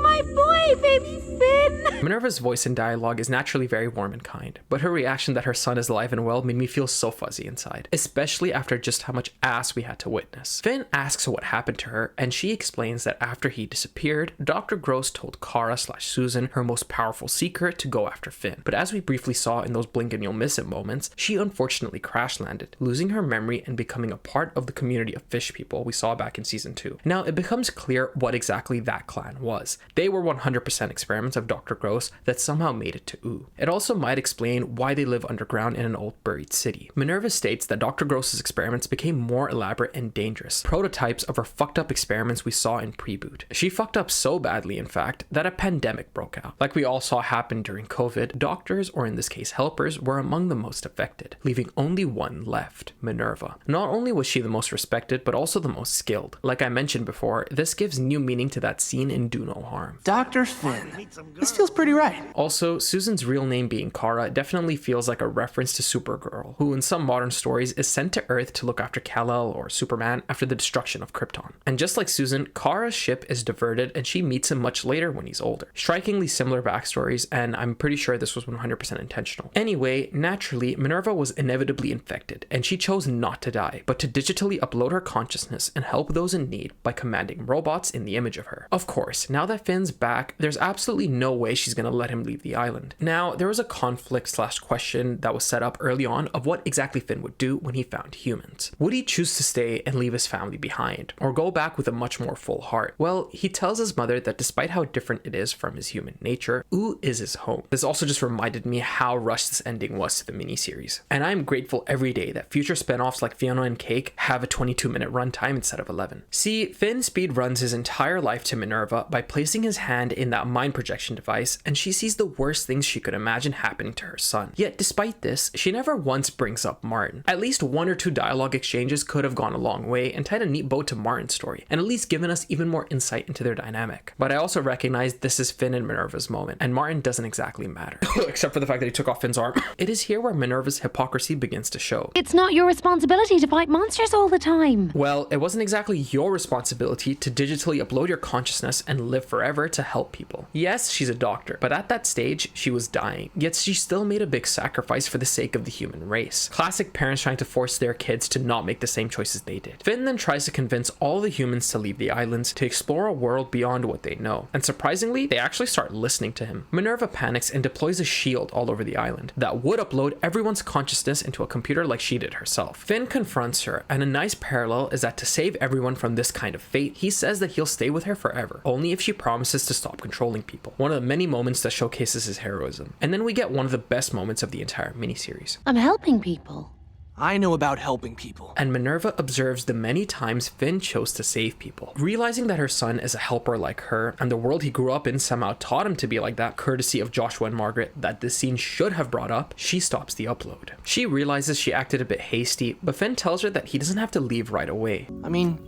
My boy, baby Finn! Minerva's voice and dialogue is naturally very warm and kind, but her reaction that her son is alive and well made me feel so fuzzy inside, especially after just how much ass we had to witness. Finn asks what happened to her, and she explains that after he disappeared, Dr. Gross told Kara/Susan her most powerful secret to go after Finn. But as we briefly saw in those blink and you'll miss it moments, she unfortunately crash landed, losing her memory and becoming a part of the community of fish people we saw back in season 2. Now it becomes clear what exactly that clan was. They were 100% experiments of Dr. Gross that somehow made it to Ooh. It also might explain why they live underground in an old buried city. Minerva states that Dr. Gross's experiments became more elaborate and dangerous, prototypes of her fucked up experiments we saw in Preboot. She fucked up so badly, in fact, that a pandemic broke out. Like we all saw happen during COVID, doctors, or in this case helpers, were among the most affected, leaving only one left, Minerva. Not only was she the most respected, but also the most skilled. Like I mentioned before, this gives new meaning to that scene in Do No Harm. Dr. Finn. This feels pretty right. Also, Susan's real name being Kara definitely feels like a reference to Supergirl, who in some modern stories is sent to Earth to look after Kal-El or Superman after the destruction of Krypton. And just like Susan, Kara's ship is diverted and she meets him much later when he's older. Strikingly similar backstories, and I'm pretty sure this was 100% intentional. Anyway, naturally, Minerva was inevitably infected, and she chose not to die, but to digitally upload her consciousness and help those in need by commanding robots in the image of her. Of course, now that Finn's back, there's absolutely no way she's gonna let him leave the island. Now, there was a conflict/question that was set up early on of what exactly Finn would do when he found humans. Would he choose to stay and leave his family behind, or go back with a much more full heart? Well, he tells his mother that despite how different it is from his human nature, Ooh is his home. This also just reminded me how rushed this ending was to the miniseries. And I'm grateful every day that future spinoffs like Fionna and Cake have a 22-minute runtime instead of 11. See, Finn speed runs his entire life to Minerva by placing his hand in that mind projection device, and she sees the worst things she could imagine happening to her son. Yet despite this, she never once brings up Martin. At least one or two dialogue exchanges could have gone a long way and tied a neat bow to Martin's story, and at least given us even more insight into their dynamic. But I also recognize this is Finn and Minerva's moment, and Martin doesn't exactly matter. Except for the fact that he took off Finn's arm. It is here where Minerva's hypocrisy begins to show. It's not your responsibility to fight monsters all the time. Well, it wasn't exactly your responsibility to digitally upload your consciousness and live forever to help people. Yes, she's a doctor, but at that stage, she was dying, yet she still made a big sacrifice for the sake of the human race. Classic parents trying to force their kids to not make the same choices they did. Finn then tries to convince all the humans to leave the islands to explore a world beyond what they know, and surprisingly, they actually start listening to him. Minerva panics and deploys a shield all over the island that would upload everyone's consciousness into a computer like she did herself. Finn confronts her, and a nice parallel is that to save everyone from this kind of fate, he says that he'll stay with her forever, only if she promises to stop controlling people. One of the many moments that showcases his heroism. And then we get one of the best moments of the entire miniseries. I'm helping people. I know about helping people. And Minerva observes the many times Finn chose to save people. Realizing that her son is a helper like her, and the world he grew up in somehow taught him to be like that, courtesy of Joshua and Margaret that this scene should have brought up, she stops the upload. She realizes she acted a bit hasty, but Finn tells her that he doesn't have to leave right away. I mean,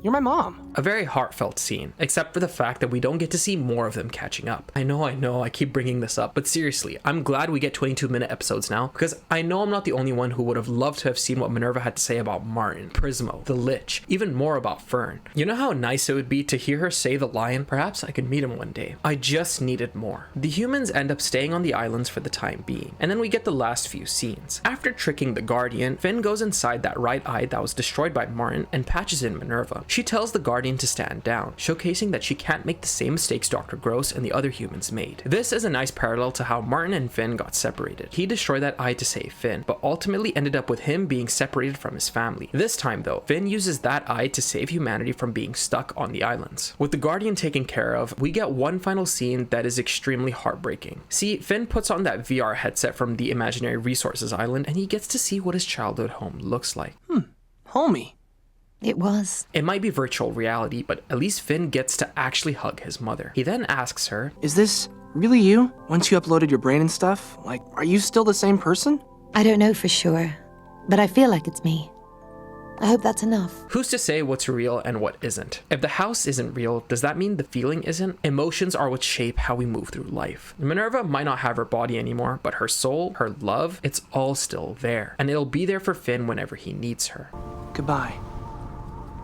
you're my mom. A very heartfelt scene, except for the fact that we don't get to see more of them catching up. I know, I keep bringing this up, but seriously, I'm glad we get 22-minute episodes now, because I know I'm not the only one who would have loved to have seen what Minerva had to say about Martin, Prismo, the Lich, even more about Fern. You know how nice it would be to hear her say the lion? Perhaps I could meet him one day. I just needed more. The humans end up staying on the islands for the time being, and then we get the last few scenes. After tricking the Guardian, Finn goes inside that right eye that was destroyed by Martin and patches in Minerva. She tells the Guardian to stand down, showcasing that she can't make the same mistakes Dr. Gross and the other humans made. This is a nice parallel to how Martin and Finn got separated. He destroyed that eye to save Finn, but ultimately ended up with him being separated from his family. This time though, Finn uses that eye to save humanity from being stuck on the islands. With the Guardian taken care of, we get one final scene that is extremely heartbreaking. See, Finn puts on that VR headset from the Imaginary Resources Island, and he gets to see what his childhood home looks like. Homie. It was. It might be virtual reality, but at least Finn gets to actually hug his mother. He then asks her, Is this really you? Once you uploaded your brain and stuff? Like, are you still the same person? I don't know for sure, but I feel like it's me. I hope that's enough. Who's to say what's real and what isn't? If the house isn't real, does that mean the feeling isn't? Emotions are what shape how we move through life. Minerva might not have her body anymore, but her soul, her love, it's all still there. And it'll be there for Finn whenever he needs her. Goodbye.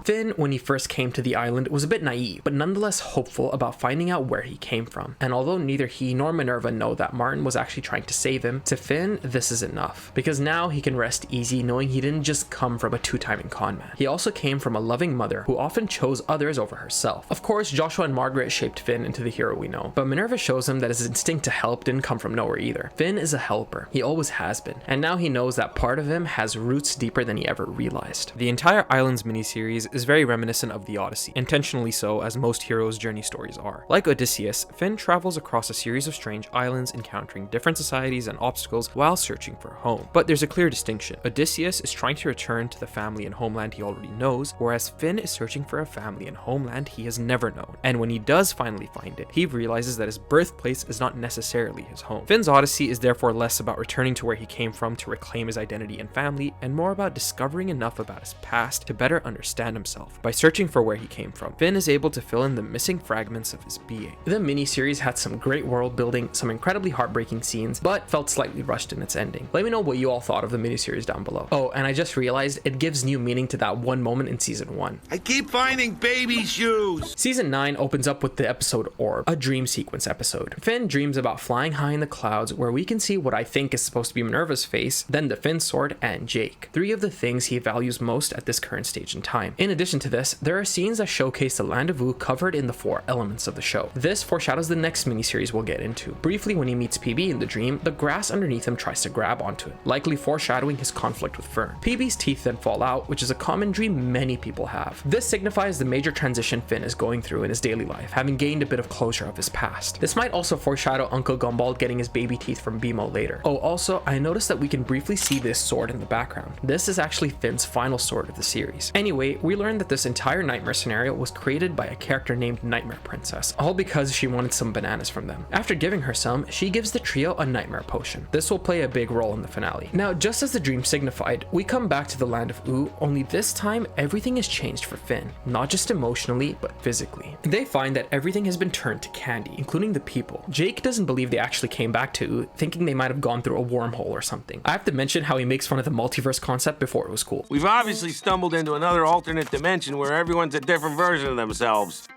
Finn, when he first came to the island, was a bit naive, but nonetheless hopeful about finding out where he came from. And although neither he nor Minerva know that Martin was actually trying to save him, to Finn, this is enough. Because now he can rest easy knowing he didn't just come from a two-timing conman. He also came from a loving mother who often chose others over herself. Of course, Joshua and Margaret shaped Finn into the hero we know, but Minerva shows him that his instinct to help didn't come from nowhere either. Finn is a helper. He always has been. And now he knows that part of him has roots deeper than he ever realized. The entire Islands miniseries is very reminiscent of the Odyssey, intentionally so, as most heroes' journey stories are. Like Odysseus, Finn travels across a series of strange islands, encountering different societies and obstacles while searching for home. But there's a clear distinction. Odysseus is trying to return to the family and homeland he already knows, whereas Finn is searching for a family and homeland he has never known. And when he does finally find it, he realizes that his birthplace is not necessarily his home. Finn's Odyssey is therefore less about returning to where he came from to reclaim his identity and family, and more about discovering enough about his past to better understand himself. By searching for where he came from, Finn is able to fill in the missing fragments of his being. The miniseries had some great world building, some incredibly heartbreaking scenes, but felt slightly rushed in its ending. Let me know what you all thought of the miniseries down below. Oh, and I just realized it gives new meaning to that one moment in season 1. I keep finding baby shoes! Season 9 opens up with the episode Orb, a dream sequence episode. Finn dreams about flying high in the clouds, where we can see what I think is supposed to be Minerva's face, then the Finn sword, and Jake. 3 of the things he values most at this current stage in time. In addition to this, there are scenes that showcase the land of Wu covered in the 4 elements of the show. This foreshadows the next miniseries we'll get into. Briefly, when he meets PB in the dream, the grass underneath him tries to grab onto it, likely foreshadowing his conflict with Fern. PB's teeth then fall out, which is a common dream many people have. This signifies the major transition Finn is going through in his daily life, having gained a bit of closure of his past. This might also foreshadow Uncle Gumball getting his baby teeth from BMO later. Oh, also, I noticed that we can briefly see this sword in the background. This is actually Finn's final sword of the series. Anyway, we learned that this entire nightmare scenario was created by a character named Nightmare Princess, all because she wanted some bananas from them. After giving her some, she gives the trio a nightmare potion. This will play a big role in the finale. Now, just as the dream signified, we come back to the land of Wu, only this time everything has changed for Finn, not just emotionally, but physically. They find that everything has been turned to candy, including the people. Jake doesn't believe they actually came back to Wu, thinking they might have gone through a wormhole or something. I have to mention how he makes fun of the multiverse concept before it was cool. We've obviously stumbled into another alternate dimension where everyone's a different version of themselves.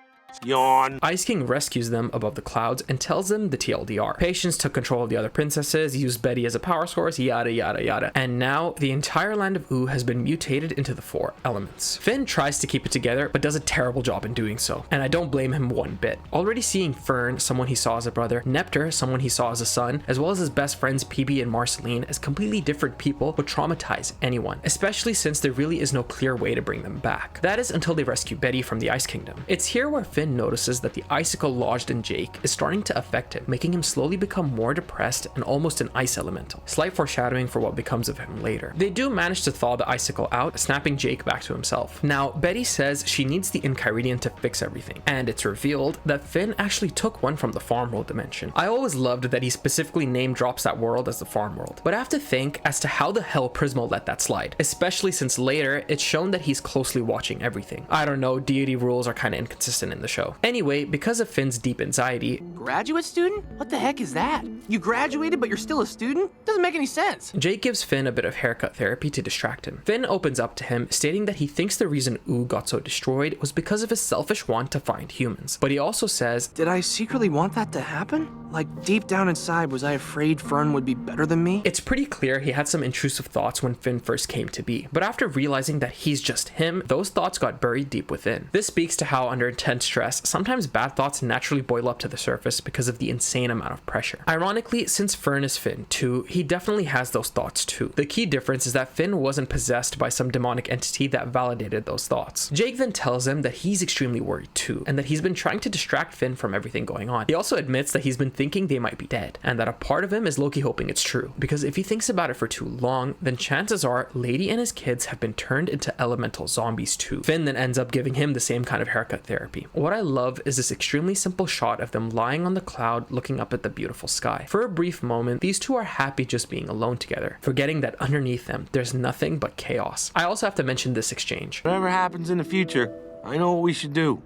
Yawn. Ice King rescues them above the clouds and tells them the TLDR. Patience took control of the other princesses, used Betty as a power source, yada yada yada. And now the entire land of Wu has been mutated into the 4 elements. Finn tries to keep it together, but does a terrible job in doing so. And I don't blame him one bit. Already seeing Fern, someone he saw as a brother, Neptr, someone he saw as a son, as well as his best friends PB and Marceline as completely different people would traumatize anyone, especially since there really is no clear way to bring them back. That is until they rescue Betty from the Ice Kingdom. It's here where Finn notices that the icicle lodged in Jake is starting to affect him, making him slowly become more depressed and almost an ice elemental. Slight foreshadowing for what becomes of him later. They do manage to thaw the icicle out, snapping Jake back to himself. Now, Betty says she needs the Enchiridion to fix everything, and it's revealed that Finn actually took one from the farm world dimension. I always loved that he specifically name drops that world as the farm world, but I have to think as to how the hell Prismo let that slide, especially since later it's shown that he's closely watching everything. I don't know, deity rules are kind of inconsistent in the show. Anyway, because of Finn's deep anxiety... Graduate student? What the heck is that? You graduated, but you're still a student? Doesn't make any sense. Jake gives Finn a bit of haircut therapy to distract him. Finn opens up to him, stating that he thinks the reason Wu got so destroyed was because of his selfish want to find humans. But he also says, did I secretly want that to happen? Like, deep down inside, was I afraid Fern would be better than me? It's pretty clear he had some intrusive thoughts when Finn first came to be, but after realizing that he's just him, those thoughts got buried deep within. This speaks to how under intense stress, sometimes bad thoughts naturally boil up to the surface because of the insane amount of pressure. Ironically, since Fern is Finn too, he definitely has those thoughts too. The key difference is that Finn wasn't possessed by some demonic entity that validated those thoughts. Jake then tells him that he's extremely worried too, and that he's been trying to distract Finn from everything going on. He also admits that he's been thinking they might be dead, and that a part of him is low-key hoping it's true, because if he thinks about it for too long, then chances are Lady and his kids have been turned into elemental zombies too. Finn then ends up giving him the same kind of haircut therapy. What I love is this extremely simple shot of them lying on the cloud looking up at the beautiful sky. For a brief moment, these two are happy just being alone together, forgetting that underneath them there's nothing but chaos. I also have to mention this exchange. Whatever happens in the future, I know what we should do.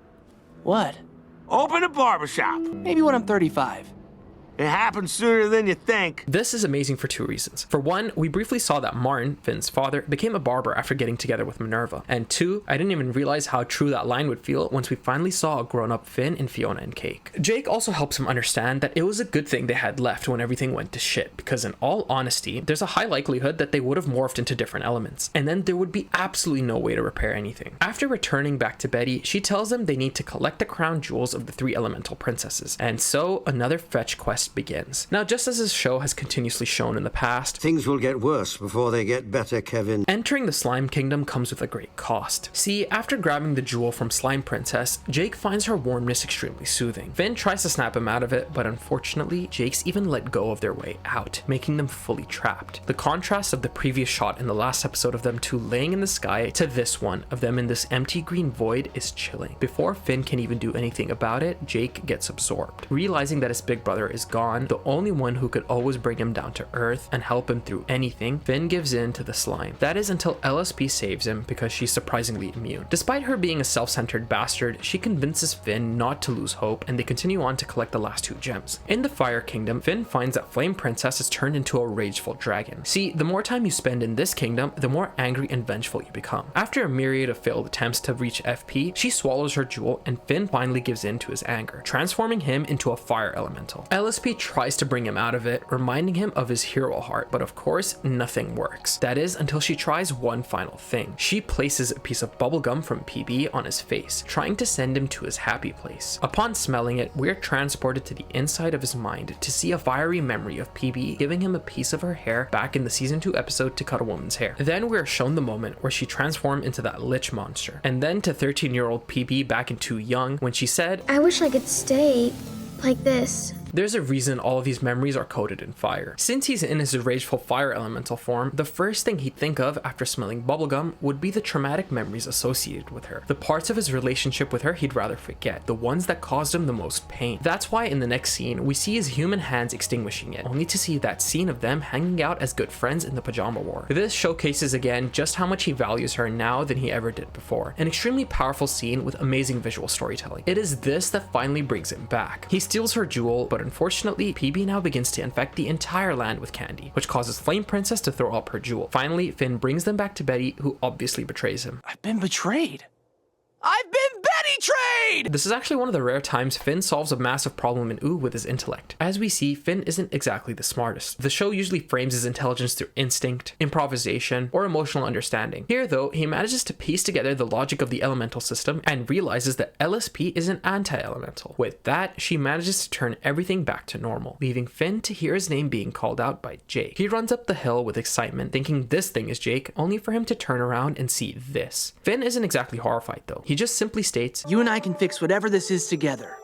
What? Open a barbershop. Maybe when I'm 35. It happens sooner than you think. This is amazing for two reasons. For one, we briefly saw that Martin, Finn's father, became a barber after getting together with Minerva. And two, I didn't even realize how true that line would feel once we finally saw a grown-up Finn in Fionna and Cake. Jake also helps him understand that it was a good thing they had left when everything went to shit, because in all honesty, there's a high likelihood that they would have morphed into different elements, and then there would be absolutely no way to repair anything. After returning back to Betty, she tells them they need to collect the crown jewels of the three elemental princesses, and so another fetch quest begins. Now, just as this show has continuously shown in the past, things will get worse before they get better, Kevin. Entering the Slime Kingdom comes with a great cost. See, after grabbing the jewel from Slime Princess, Jake finds her warmness extremely soothing. Finn tries to snap him out of it, but unfortunately, Jake's even let go of their way out, making them fully trapped. The contrast of the previous shot in the last episode of them two laying in the sky to this one of them in this empty green void is chilling. Before Finn can even do anything about it, Jake gets absorbed. Realizing that his big brother is gone, the only one who could always bring him down to earth and help him through anything, Finn gives in to the slime. That is until LSP saves him because she's surprisingly immune. Despite her being a self-centered bastard, she convinces Finn not to lose hope, and they continue on to collect the last two gems. In the Fire Kingdom, Finn finds that Flame Princess is turned into a rageful dragon. See, the more time you spend in this kingdom, the more angry and vengeful you become. After a myriad of failed attempts to reach FP, she swallows her jewel, and Finn finally gives in to his anger, transforming him into a fire elemental. LSP tries to bring him out of it, reminding him of his hero heart, but of course, nothing works. That is until she tries one final thing. She places a piece of bubblegum from PB on his face, trying to send him to his happy place. Upon smelling it, we're transported to the inside of his mind to see a fiery memory of PB giving him a piece of her hair back in the season 2 episode To Cut a Woman's Hair. Then we're shown the moment where she transformed into that lich monster, and then to 13-year-old PB back in Too Young when she said, I wish I could stay like this. There's a reason all of these memories are coated in fire. Since he's in his rageful fire elemental form, the first thing he'd think of after smelling bubblegum would be the traumatic memories associated with her. The parts of his relationship with her he'd rather forget, the ones that caused him the most pain. That's why in the next scene, we see his human hands extinguishing it, only to see that scene of them hanging out as good friends in the pajama war. This showcases again just how much he values her now than he ever did before. An extremely powerful scene with amazing visual storytelling. It is this that finally brings him back. He steals her jewel, but unfortunately, PB now begins to infect the entire land with candy, which causes Flame Princess to throw up her jewel. Finally, Finn brings them back to Betty, who obviously betrays him. I've been betrayed. I've been Betty trade! This is actually one of the rare times Finn solves a massive problem in Ooh with his intellect. As we see, Finn isn't exactly the smartest. The show usually frames his intelligence through instinct, improvisation, or emotional understanding. Here though, he manages to piece together the logic of the elemental system and realizes that LSP is an anti-elemental. With that, she manages to turn everything back to normal, leaving Finn to hear his name being called out by Jake. He runs up the hill with excitement, thinking this thing is Jake, only for him to turn around and see this. Finn isn't exactly horrified though. He just simply states, you and I can fix whatever this is together.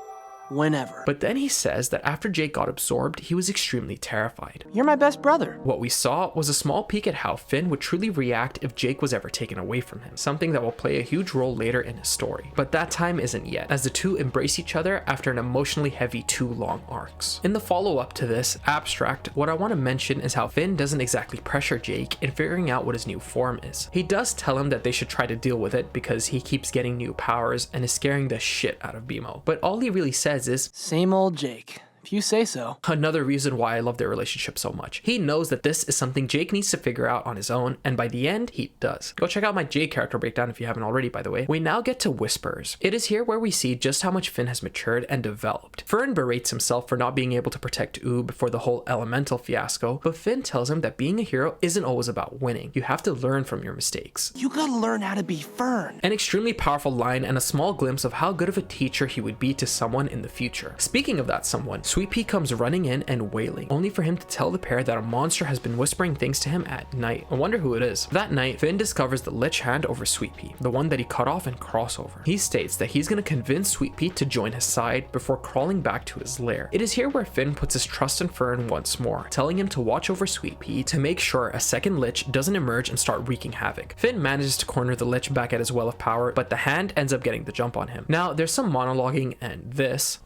Whenever. But then he says that after Jake got absorbed, he was extremely terrified. You're my best brother. What we saw was a small peek at how Finn would truly react if Jake was ever taken away from him, something that will play a huge role later in his story. But that time isn't yet, as the two embrace each other after an emotionally heavy 2 long arcs. In the follow-up to this, Abstract, what I want to mention is how Finn doesn't exactly pressure Jake in figuring out what his new form is. He does tell him that they should try to deal with it because he keeps getting new powers and is scaring the shit out of BMO. But all he really says is, same old Jake. If you say so. Another reason why I love their relationship so much. He knows that this is something Jake needs to figure out on his own, and by the end, he does. Go check out my Jake character breakdown if you haven't already, by the way. We now get to Whispers. It is here where we see just how much Finn has matured and developed. Fern berates himself for not being able to protect Ooh before the whole elemental fiasco, but Finn tells him that being a hero isn't always about winning. You have to learn from your mistakes. You gotta learn how to be Fern. An extremely powerful line and a small glimpse of how good of a teacher he would be to someone in the future. Speaking of that someone, Sweet Pea comes running in and wailing, only for him to tell the pair that a monster has been whispering things to him at night. I wonder who it is. That night, Finn discovers the lich hand over Sweet Pea, the one that he cut off in Crossover. He states that he's gonna convince Sweet Pea to join his side before crawling back to his lair. It is here where Finn puts his trust in Fern once more, telling him to watch over Sweet Pea to make sure a second lich doesn't emerge and start wreaking havoc. Finn manages to corner the lich back at his well of power, but the hand ends up getting the jump on him. Now, there's some monologuing and this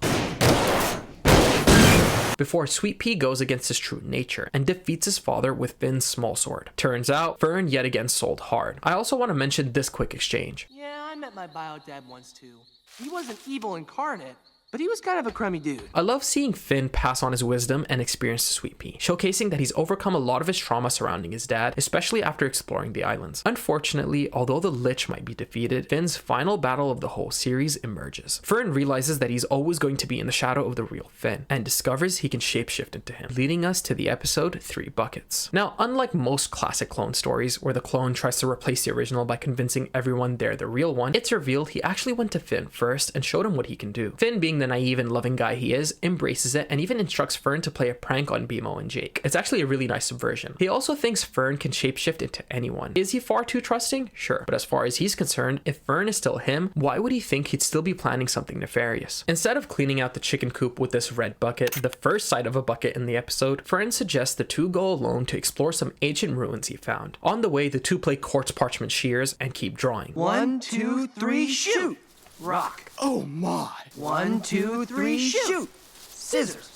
before Sweet Pea goes against his true nature and defeats his father with Finn's small sword. Turns out, Fern yet again sold hard. I also want to mention this quick exchange. Yeah, I met my bio dad once too. He wasn't evil incarnate, but he was kind of a crummy dude. I love seeing Finn pass on his wisdom and experience to Sweet Pea, showcasing that he's overcome a lot of his trauma surrounding his dad, especially after exploring the islands. Unfortunately, although the Lich might be defeated, Finn's final battle of the whole series emerges. Fern realizes that he's always going to be in the shadow of the real Finn, and discovers he can shapeshift into him, leading us to the episode 3 Buckets. Now, unlike most classic clone stories, where the clone tries to replace the original by convincing everyone they're the real one, it's revealed he actually went to Finn first and showed him what he can do. Finn, being the naive and loving guy he is, embraces it and even instructs Fern to play a prank on Beemo and Jake. It's actually a really nice subversion. He also thinks Fern can shapeshift into anyone. Is he far too trusting? Sure. But as far as he's concerned, if Fern is still him, why would he think he'd still be planning something nefarious? Instead of cleaning out the chicken coop with this red bucket, the first sight of a bucket in the episode, Fern suggests the two go alone to explore some ancient ruins he found. On the way, the two play quartz parchment shears and keep drawing. 1, 2, 3, shoot! Rock. Oh my. 1, 2, 3, shoot! Scissors.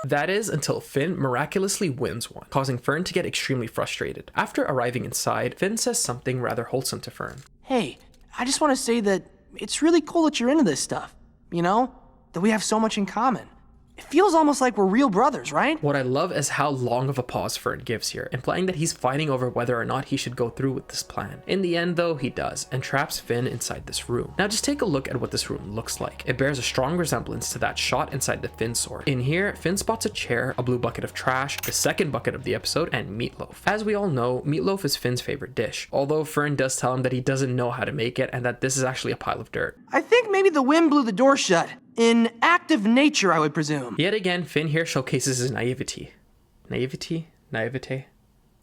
That is until Finn miraculously wins one, causing Fern to get extremely frustrated. After arriving inside, Finn says something rather wholesome to Fern. Hey, I just want to say that it's really cool that you're into this stuff. You know? That we have so much in common. It feels almost like we're real brothers, right? What I love is how long of a pause Fern gives here, implying that he's fighting over whether or not he should go through with this plan. In the end though, he does, and traps Finn inside this room. Now just take a look at what this room looks like. It bears a strong resemblance to that shot inside the Finn sword. In here, Finn spots a chair, a blue bucket of trash, the second bucket of the episode, and meatloaf. As we all know, meatloaf is Finn's favorite dish, although Fern does tell him that he doesn't know how to make it and that this is actually a pile of dirt. I think maybe the wind blew the door shut. In active nature, I would presume. Yet again, Finn here showcases his naivety. Naivete?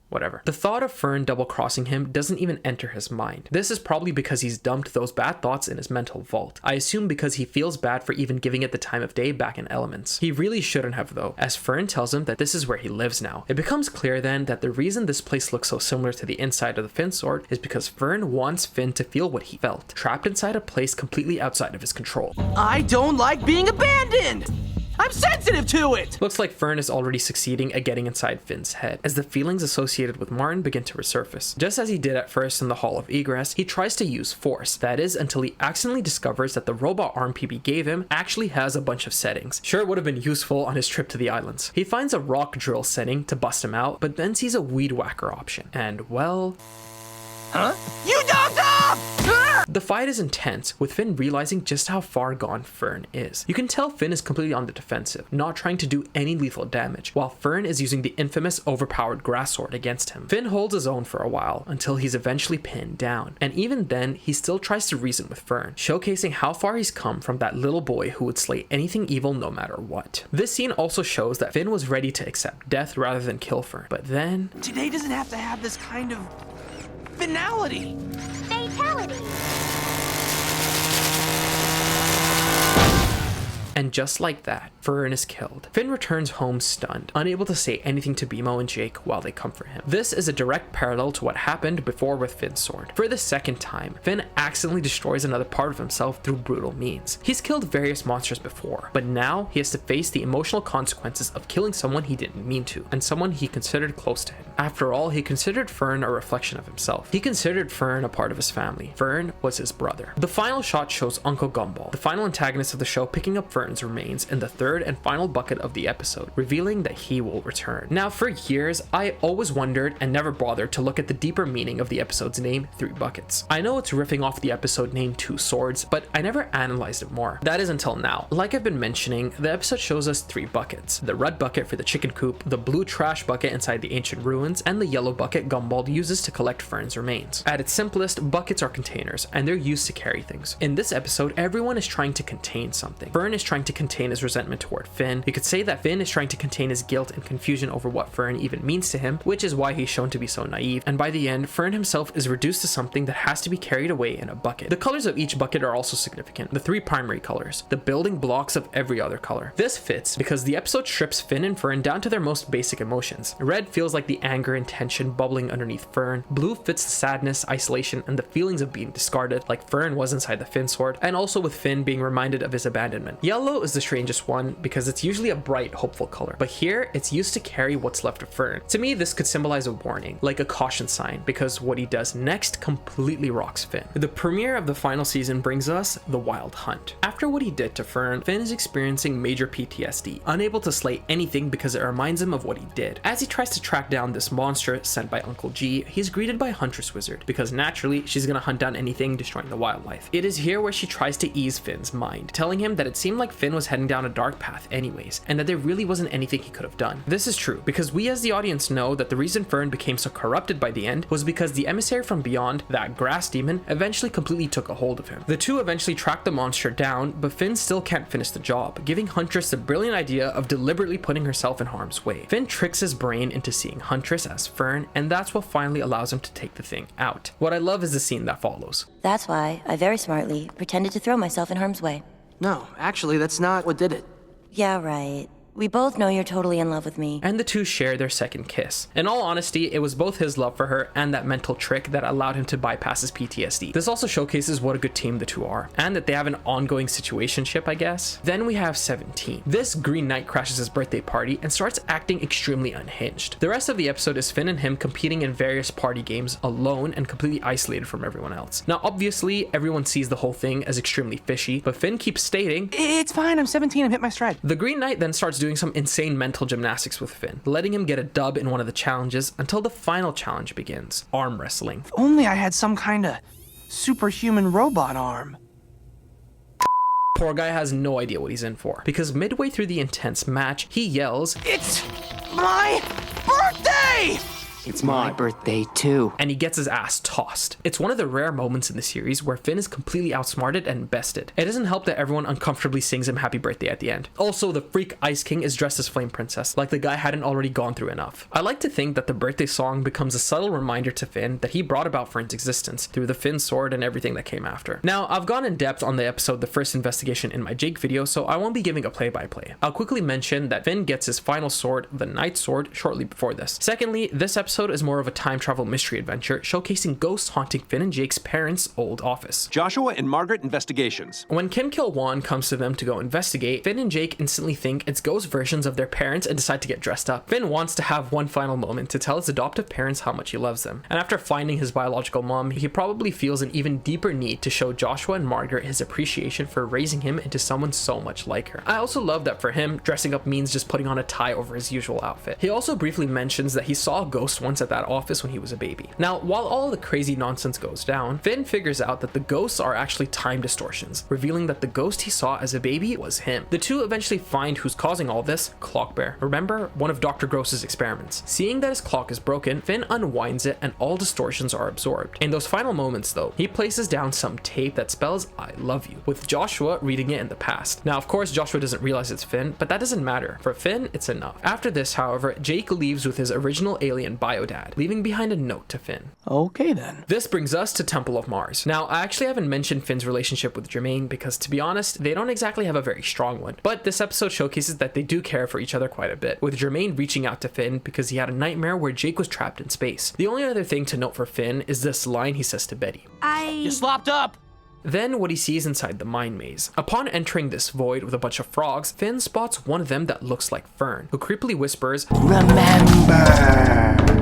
Whatever. The thought of Fern double-crossing him doesn't even enter his mind. This is probably because he's dumped those bad thoughts in his mental vault. I assume because he feels bad for even giving it the time of day back in Elements. He really shouldn't have though, as Fern tells him that this is where he lives now. It becomes clear then that the reason this place looks so similar to the inside of the Finn sword is because Fern wants Finn to feel what he felt, trapped inside a place completely outside of his control. I don't like being abandoned! I'm sensitive to it! Looks like Fern is already succeeding at getting inside Finn's head, as the feelings associated with Martin begin to resurface. Just as he did at first in the Hall of Egress, he tries to use force, that is, until he accidentally discovers that the robot arm PB gave him actually has a bunch of settings. Sure, it would have been useful on his trip to the islands. He finds a rock drill setting to bust him out, but then sees a weed whacker option, and well... Huh? You dogged up! The fight is intense, with Finn realizing just how far gone Fern is. You can tell Finn is completely on the defensive, not trying to do any lethal damage, while Fern is using the infamous overpowered grass sword against him. Finn holds his own for a while, until he's eventually pinned down, and even then, he still tries to reason with Fern, showcasing how far he's come from that little boy who would slay anything evil no matter what. This scene also shows that Finn was ready to accept death rather than kill Fern, but then... Today doesn't have to have this kind of... finality! Fatality! And just like that, Fern is killed. Finn returns home stunned, unable to say anything to Beemo and Jake while they comfort him. This is a direct parallel to what happened before with Finn's sword. For the second time, Finn accidentally destroys another part of himself through brutal means. He's killed various monsters before, but now he has to face the emotional consequences of killing someone he didn't mean to, and someone he considered close to him. After all, he considered Fern a reflection of himself. He considered Fern a part of his family. Fern was his brother. The final shot shows Uncle Gumball, the final antagonist of the show, picking up Fern's remains in the third and final bucket of the episode, revealing that he will return. Now, for years, I always wondered and never bothered to look at the deeper meaning of the episode's name, 3 Buckets. I know it's riffing off the episode named 2 Swords, but I never analyzed it more. That is until now. Like I've been mentioning, the episode shows us 3 buckets. The red bucket for the chicken coop, the blue trash bucket inside the ancient ruins, and the yellow bucket Gumball uses to collect Fern's remains. At its simplest, buckets are containers, and they're used to carry things. In this episode, everyone is trying to contain something. Fern is trying to contain his resentment toward Finn. You could say that Finn is trying to contain his guilt and confusion over what Fern even means to him, which is why he's shown to be so naive, and by the end, Fern himself is reduced to something that has to be carried away in a bucket. The colors of each bucket are also significant, the 3 primary colors, the building blocks of every other color. This fits because the episode strips Finn and Fern down to their most basic emotions. Red feels like the anger and tension bubbling underneath Fern, blue fits the sadness, isolation, and the feelings of being discarded, like Fern was inside the Finn sword, and also with Finn being reminded of his abandonment. Yellow Yellow is the strangest one because it's usually a bright, hopeful color, but here it's used to carry what's left of Fern. To me, this could symbolize a warning, like a caution sign, because what he does next completely rocks Finn. The premiere of the final season brings us the Wild Hunt. After what he did to Fern, Finn is experiencing major PTSD, unable to slay anything because it reminds him of what he did. As he tries to track down this monster sent by Uncle G, he's greeted by Huntress Wizard, because naturally she's gonna hunt down anything destroying the wildlife. It is here where she tries to ease Finn's mind, telling him that it seemed like Finn was heading down a dark path anyways, and that there really wasn't anything he could have done. This is true, because we as the audience know that the reason Fern became so corrupted by the end was because the emissary from beyond, that grass demon, eventually completely took a hold of him. The two eventually track the monster down, but Finn still can't finish the job, giving Huntress the brilliant idea of deliberately putting herself in harm's way. Finn tricks his brain into seeing Huntress as Fern, and that's what finally allows him to take the thing out. What I love is the scene that follows. That's why I very smartly pretended to throw myself in harm's way. No, actually, that's not what did it. Yeah, right. We both know you're totally in love with me. And the two share their second kiss. In all honesty, it was both his love for her and that mental trick that allowed him to bypass his PTSD. This also showcases what a good team the two are, and that they have an ongoing situationship, I guess. Then we have 17. This Green Knight crashes his birthday party and starts acting extremely unhinged. The rest of the episode is Finn and him competing in various party games alone and completely isolated from everyone else. Now obviously, everyone sees the whole thing as extremely fishy, but Finn keeps stating, "It's fine, I'm 17, I've hit my stride." The Green Knight then starts doing some insane mental gymnastics with Finn, letting him get a dub in one of the challenges until the final challenge begins, arm wrestling. If only I had some kind of superhuman robot arm. Poor guy has no idea what he's in for, because midway through the intense match, he yells, "It's my birthday!" It's my birthday too. And he gets his ass tossed. It's one of the rare moments in the series where Finn is completely outsmarted and bested. It doesn't help that everyone uncomfortably sings him happy birthday at the end. Also, the freak Ice King is dressed as Flame Princess, like the guy hadn't already gone through enough. I like to think that the birthday song becomes a subtle reminder to Finn that he brought about Fern's existence through the Finn sword and everything that came after. Now, I've gone in depth on the episode The First Investigation in my Jake video, so I won't be giving a play-by-play. I'll quickly mention that Finn gets his final sword, the Night Sword, shortly before this. Secondly, this episode is more of a time travel mystery adventure showcasing ghosts haunting Finn and Jake's parents' old office. Joshua and Margaret investigations. When Kim Kil-won comes to them to go investigate, Finn and Jake instantly think it's ghost versions of their parents and decide to get dressed up. Finn wants to have one final moment to tell his adoptive parents how much he loves them. And after finding his biological mom, he probably feels an even deeper need to show Joshua and Margaret his appreciation for raising him into someone so much like her. I also love that for him, dressing up means just putting on a tie over his usual outfit. He also briefly mentions that he saw a ghost once at that office when he was a baby. Now, while all the crazy nonsense goes down, Finn figures out that the ghosts are actually time distortions, revealing that the ghost he saw as a baby was him. The two eventually find who's causing all this, Clock Bear. Remember, one of Dr. Gross's experiments. Seeing that his clock is broken, Finn unwinds it and all distortions are absorbed. In those final moments though, he places down some tape that spells I love you, with Joshua reading it in the past. Now of course Joshua doesn't realize it's Finn, but that doesn't matter. For Finn, it's enough. After this, however, Jake leaves with his original alien biodad, leaving behind a note to Finn. Okay then. This brings us to Temple of Mars. Now, I actually haven't mentioned Finn's relationship with Jermaine because, to be honest, they don't exactly have a very strong one. But this episode showcases that they do care for each other quite a bit, with Jermaine reaching out to Finn because he had a nightmare where Jake was trapped in space. The only other thing to note for Finn is this line he says to Betty. You slopped up! Then what he sees inside the mine maze. Upon entering this void with a bunch of frogs, Finn spots one of them that looks like Fern, who creepily whispers, "Remember!"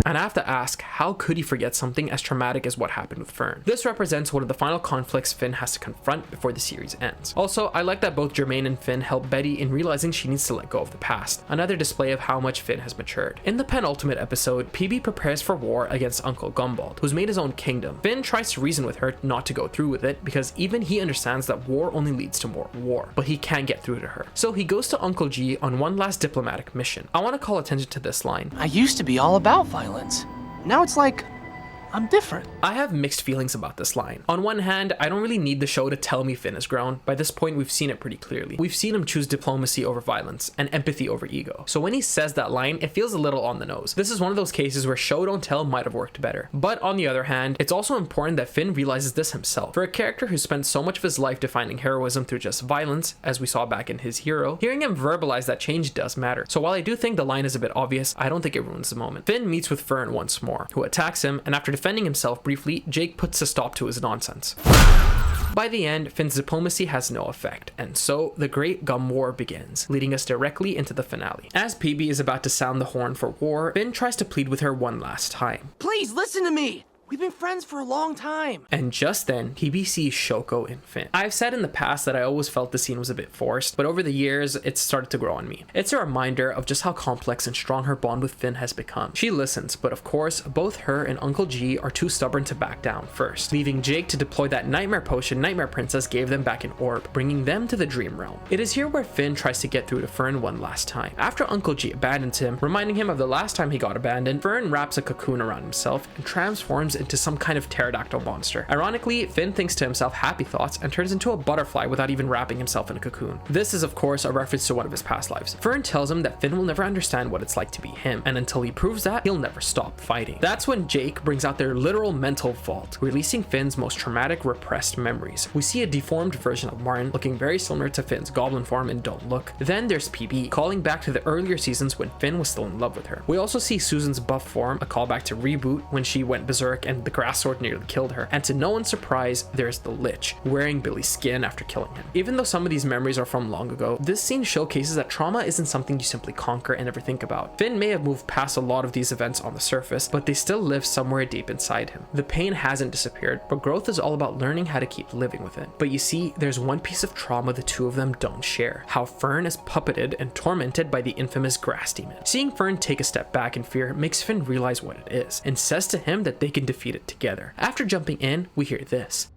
And I have to ask, how could he forget something as traumatic as what happened with Fern? This represents one of the final conflicts Finn has to confront before the series ends. Also, I like that both Jermaine and Finn help Betty in realizing she needs to let go of the past, another display of how much Finn has matured. In the penultimate episode, PB prepares for war against Uncle Gumbald, who's made his own kingdom. Finn tries to reason with her not to go through with it because even he understands that war only leads to more war, but he can't get through to her. So he goes to Uncle G on one last diplomatic mission. I want to call attention to this line. I used to be all about violence. Now it's like, I'm different. I have mixed feelings about this line. On one hand, I don't really need the show to tell me Finn has grown. By this point, we've seen it pretty clearly. We've seen him choose diplomacy over violence and empathy over ego. So when he says that line, it feels a little on the nose. This is one of those cases where show don't tell might have worked better. But on the other hand, it's also important that Finn realizes this himself. For a character who spent so much of his life defining heroism through just violence, as we saw back in His Hero, hearing him verbalize that change does matter. So while I do think the line is a bit obvious, I don't think it ruins the moment. Finn meets with Fern once more, who attacks him, and after defending himself briefly, Jake puts a stop to his nonsense. By the end, Finn's diplomacy has no effect, and so the Great Gum War begins, leading us directly into the finale. As PB is about to sound the horn for war, Finn tries to plead with her one last time. Please listen to me. We've been friends for a long time. And just then, PB sees Shoko in Finn. I've said in the past that I always felt the scene was a bit forced, but over the years, it's started to grow on me. It's a reminder of just how complex and strong her bond with Finn has become. She listens, but of course, both her and Uncle G are too stubborn to back down first, leaving Jake to deploy that nightmare potion Nightmare Princess gave them back in Orb, bringing them to the Dream Realm. It is here where Finn tries to get through to Fern one last time. After Uncle G abandons him, reminding him of the last time he got abandoned, Fern wraps a cocoon around himself and transforms into some kind of pterodactyl monster. Ironically, Finn thinks to himself happy thoughts and turns into a butterfly without even wrapping himself in a cocoon. This is of course a reference to one of his past lives. Fern tells him that Finn will never understand what it's like to be him, and until he proves that, he'll never stop fighting. That's when Jake brings out their literal mental vault, releasing Finn's most traumatic repressed memories. We see a deformed version of Martin looking very similar to Finn's goblin form in Don't Look. Then there's PB, calling back to the earlier seasons when Finn was still in love with her. We also see Susan's buff form, a callback to Reboot when she went berserk and the grass sword nearly killed her, and to no one's surprise, there's the Lich, wearing Billy's skin after killing him. Even though some of these memories are from long ago, this scene showcases that trauma isn't something you simply conquer and never think about. Finn may have moved past a lot of these events on the surface, but they still live somewhere deep inside him. The pain hasn't disappeared, but growth is all about learning how to keep living with it. But you see, there's one piece of trauma the two of them don't share: how Fern is puppeted and tormented by the infamous grass demon. Seeing Fern take a step back in fear makes Finn realize what it is, and says to him that they can defeat it together. After jumping in, we hear this.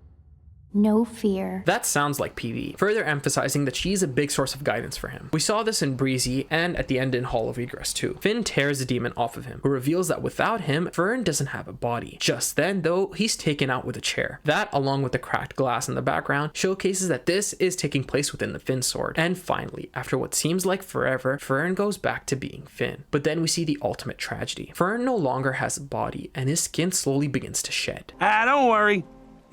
No fear. That sounds like PB, further emphasizing that she's a big source of guidance for him. We saw this in Breezy and at the end in Hall of Egress too. Finn tears the demon off of him, who reveals that without him, Fern doesn't have a body. Just then though, he's taken out with a chair. That, along with the cracked glass in the background, showcases that this is taking place within the Finn sword. And finally, after what seems like forever, Fern goes back to being Finn. But then we see the ultimate tragedy. Fern no longer has a body, and his skin slowly begins to shed. Don't worry.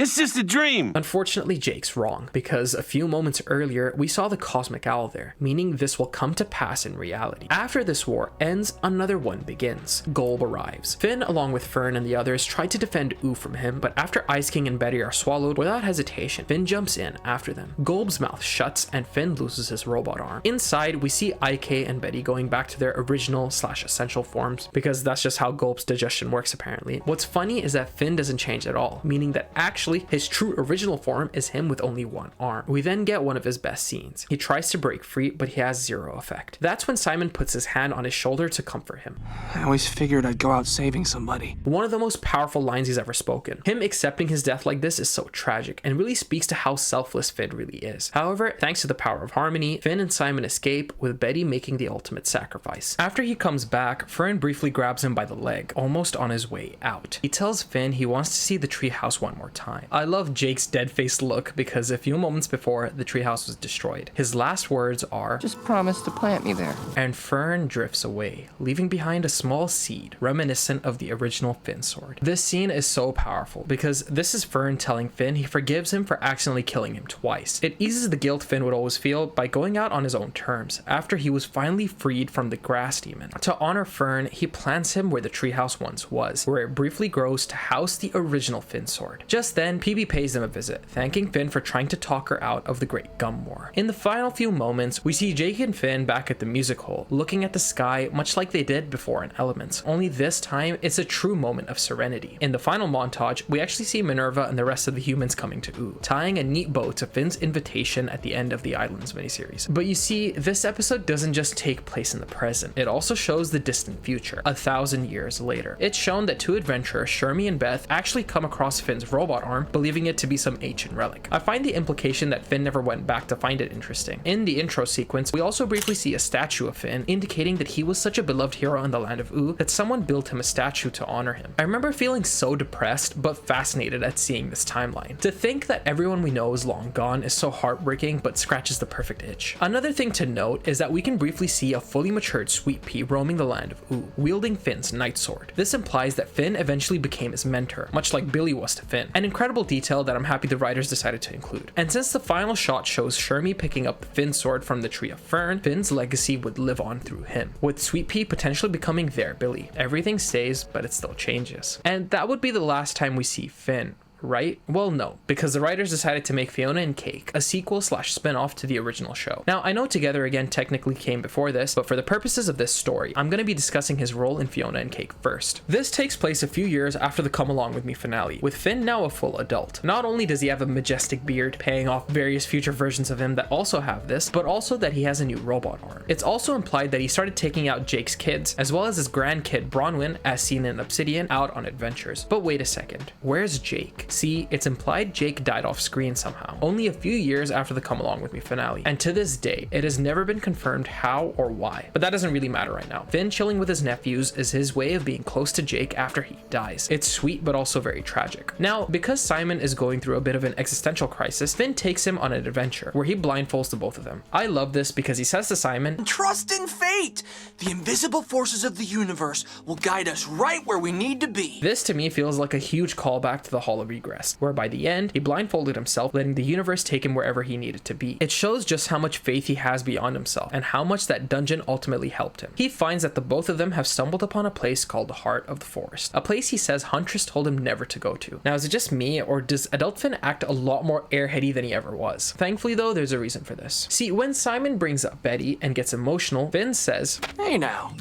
It's just a dream. Unfortunately, Jake's wrong, because a few moments earlier, we saw the cosmic owl there, meaning this will come to pass in reality. After this war ends, another one begins. Golb arrives. Finn, along with Fern and the others, try to defend Ooh from him, but after Ice King and Betty are swallowed, without hesitation, Finn jumps in after them. Golb's mouth shuts, and Finn loses his robot arm. Inside, we see IK and Betty going back to their original/essential forms, because that's just how Golb's digestion works apparently. What's funny is that Finn doesn't change at all, meaning that actually his true original form is him with only one arm. We then get one of his best scenes. He tries to break free, but he has zero effect. That's when Simon puts his hand on his shoulder to comfort him. I always figured I'd go out saving somebody. One of the most powerful lines he's ever spoken. Him accepting his death like this is so tragic, and really speaks to how selfless Finn really is. However, thanks to the power of harmony, Finn and Simon escape, with Betty making the ultimate sacrifice. After he comes back, Fern briefly grabs him by the leg, almost on his way out. He tells Finn he wants to see the treehouse one more time. I love Jake's dead-faced look, because a few moments before, the treehouse was destroyed. His last words are, "Just promise to plant me there." And Fern drifts away, leaving behind a small seed, reminiscent of the original Finn sword. This scene is so powerful, because this is Fern telling Finn he forgives him for accidentally killing him twice. It eases the guilt Finn would always feel by going out on his own terms, after he was finally freed from the grass demon. To honor Fern, he plants him where the treehouse once was, where it briefly grows to house the original Finn sword. Just then, PB pays them a visit, thanking Finn for trying to talk her out of the Great Gum War. In the final few moments, we see Jake and Finn back at the music hall, looking at the sky much like they did before in Elements, only this time it's a true moment of serenity. In the final montage, we actually see Minerva and the rest of the humans coming to Ooh, tying a neat bow to Finn's invitation at the end of the Islands miniseries. But you see, this episode doesn't just take place in the present, it also shows the distant future, 1,000 years later. It's shown that two adventurers, Shermie and Beth, actually come across Finn's robot arm, believing it to be some ancient relic. I find the implication that Finn never went back to find it interesting. In the intro sequence, we also briefly see a statue of Finn, indicating that he was such a beloved hero in the land of Ooh that someone built him a statue to honor him. I remember feeling so depressed, but fascinated at seeing this timeline. To think that everyone we know is long gone is so heartbreaking, but scratches the perfect itch. Another thing to note is that we can briefly see a fully matured Sweet Pea roaming the land of Ooh, wielding Finn's night sword. This implies that Finn eventually became his mentor, much like Billy was to Finn. An incredible detail that I'm happy the writers decided to include. And since the final shot shows Shermie picking up the Finn sword from the tree of Fern, Finn's legacy would live on through him, with Sweet Pea potentially becoming their Billy. Everything stays, but it still changes. And that would be the last time we see Finn. right? Well, no, because the writers decided to make Fionna and Cake a sequel / spin-off to the original show. Now, I know Together Again technically came before this, but for the purposes of this story, I'm going to be discussing his role in Fionna and Cake first. This takes place a few years after the Come Along With Me finale, with Finn now a full adult. Not only does he have a majestic beard, paying off various future versions of him that also have this, but also that he has a new robot arm. It's also implied that he started taking out Jake's kids, as well as his grandkid Bronwyn, as seen in Obsidian, out on adventures. But wait a second, where's Jake? See, it's implied Jake died off screen somehow, only a few years after the Come Along With Me finale, and to this day, it has never been confirmed how or why, but that doesn't really matter right now. Finn chilling with his nephews is his way of being close to Jake after he dies. It's sweet, but also very tragic. Now, because Simon is going through a bit of an existential crisis, Finn takes him on an adventure where he blindfolds the both of them. I love this because he says to Simon, "Trust in fate! The invisible forces of the universe will guide us right where we need to be." This to me feels like a huge callback to the Hall of Regress, where by the end, he blindfolded himself, letting the universe take him wherever he needed to be. It shows just how much faith he has beyond himself, and how much that dungeon ultimately helped him. He finds that the both of them have stumbled upon a place called the Heart of the Forest, a place he says Huntress told him never to go to. Now, is it just me, or does adult Finn act a lot more airheady than he ever was? Thankfully though, there's a reason for this. See, when Simon brings up Betty and gets emotional, Finn says, "Hey now,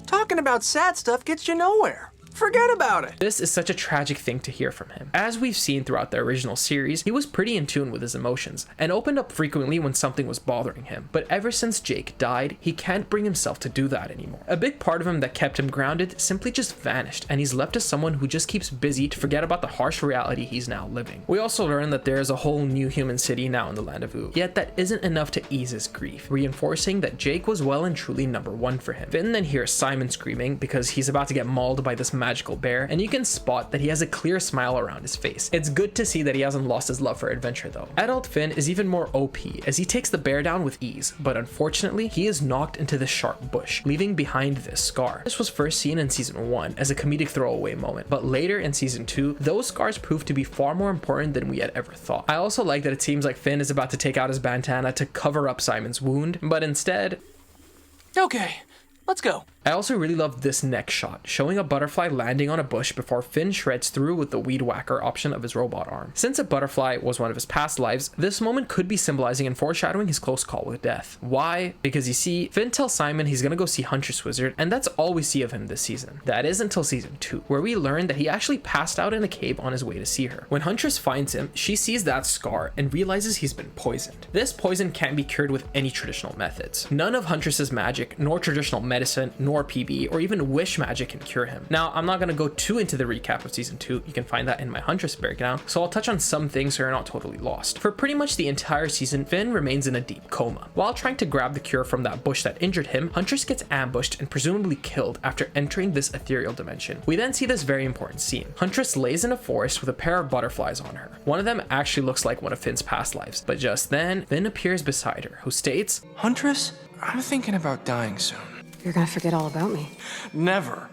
talking about sad stuff gets you nowhere. Forget about it." This is such a tragic thing to hear from him. As we've seen throughout the original series, he was pretty in tune with his emotions and opened up frequently when something was bothering him. But ever since Jake died, he can't bring himself to do that anymore. A big part of him that kept him grounded simply just vanished, and he's left as someone who just keeps busy to forget about the harsh reality he's now living. We also learn that there is a whole new human city now in the land of Oog, yet that isn't enough to ease his grief, reinforcing that Jake was well and truly number one for him. Finn then hears Simon screaming because he's about to get mauled by this magical bear, and you can spot that he has a clear smile around his face. It's good to see that he hasn't lost his love for adventure though. Adult Finn is even more OP as he takes the bear down with ease, but unfortunately he is knocked into this sharp bush, leaving behind this scar. This was first seen in season 1 as a comedic throwaway moment, but later in season 2, those scars proved to be far more important than we had ever thought. I also like that it seems like Finn is about to take out his bandana to cover up Simon's wound, but instead, "Okay, let's go." I also really love this next shot, showing a butterfly landing on a bush before Finn shreds through with the weed whacker option of his robot arm. Since a butterfly was one of his past lives, this moment could be symbolizing and foreshadowing his close call with death. Why? Because you see, Finn tells Simon he's gonna go see Huntress Wizard, and that's all we see of him this season. That is until season 2, where we learn that he actually passed out in a cave on his way to see her. When Huntress finds him, she sees that scar and realizes he's been poisoned. This poison can't be cured with any traditional methods. None of Huntress's magic, nor traditional medicine, nor PB, or even wish magic can cure him. Now, I'm not going to go too into the recap of season 2, you can find that in my Huntress breakdown, so I'll touch on some things so you're not totally lost. For pretty much the entire season, Finn remains in a deep coma. While trying to grab the cure from that bush that injured him, Huntress gets ambushed and presumably killed after entering this ethereal dimension. We then see this very important scene. Huntress lays in a forest with a pair of butterflies on her. One of them actually looks like one of Finn's past lives, but just then, Finn appears beside her, who states, "Huntress, I'm thinking about dying soon." You're gonna forget all about me. Never.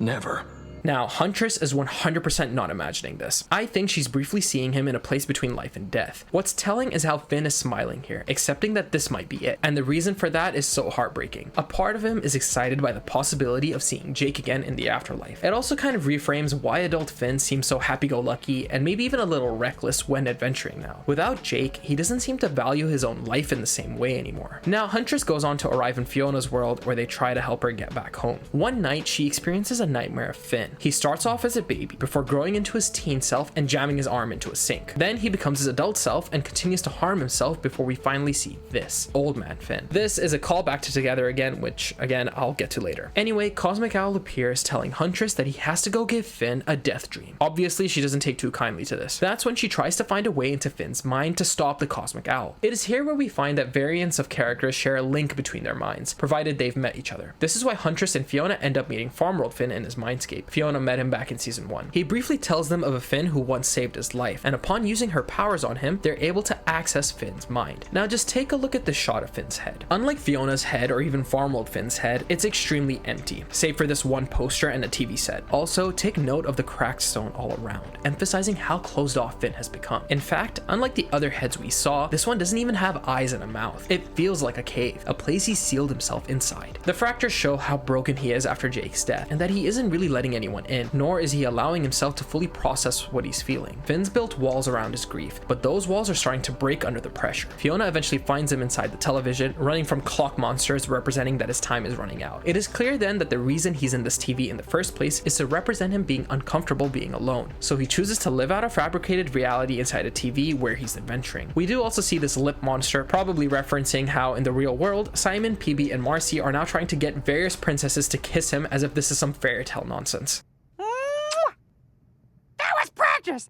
Never. Now, Huntress is 100% not imagining this. I think she's briefly seeing him in a place between life and death. What's telling is how Finn is smiling here, accepting that this might be it, and the reason for that is so heartbreaking. A part of him is excited by the possibility of seeing Jake again in the afterlife. It also kind of reframes why adult Finn seems so happy-go-lucky and maybe even a little reckless when adventuring now. Without Jake, he doesn't seem to value his own life in the same way anymore. Now, Huntress goes on to arrive in Fiona's world where they try to help her get back home. One night, she experiences a nightmare of Finn. He starts off as a baby before growing into his teen self and jamming his arm into a sink. Then he becomes his adult self and continues to harm himself before we finally see this, old man Finn. This is a callback to Together Again, which again, I'll get to later. Anyway, Cosmic Owl appears telling Huntress that he has to go give Finn a death dream. Obviously, she doesn't take too kindly to this. That's when she tries to find a way into Finn's mind to stop the Cosmic Owl. It is here where we find that variants of characters share a link between their minds, provided they've met each other. This is why Huntress and Fionna end up meeting Farmworld Finn in his mindscape. Fionna met him back in season 1. He briefly tells them of a Finn who once saved his life, and upon using her powers on him, they're able to access Finn's mind. Now just take a look at the shot of Finn's head. Unlike Fiona's head or even Farmworld Finn's head, it's extremely empty, save for this one poster and a TV set. Also, take note of the cracked stone all around, emphasizing how closed off Finn has become. In fact, unlike the other heads we saw, this one doesn't even have eyes and a mouth. It feels like a cave, a place he sealed himself inside. The fractures show how broken he is after Jake's death, and that he isn't really letting anyone anyone in, nor is he allowing himself to fully process what he's feeling. Finn's built walls around his grief, but those walls are starting to break under the pressure. Fionna eventually finds him inside the television, running from clock monsters representing that his time is running out. It is clear then that the reason he's in this TV in the first place is to represent him being uncomfortable being alone. So he chooses to live out a fabricated reality inside a TV where he's adventuring. We do also see this lip monster, probably referencing how in the real world, Simon, PB, and Marcy are now trying to get various princesses to kiss him as if this is some fairy tale nonsense. That was practice!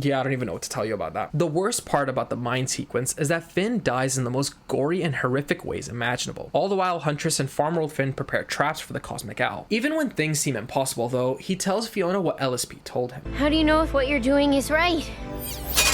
Yeah, I don't even know what to tell you about that. The worst part about the mine sequence is that Finn dies in the most gory and horrific ways imaginable. All the while, Huntress and Farmer Finn prepare traps for the Cosmic Owl. Even when things seem impossible though, he tells Fionna what LSP told him. How do you know if what you're doing is right?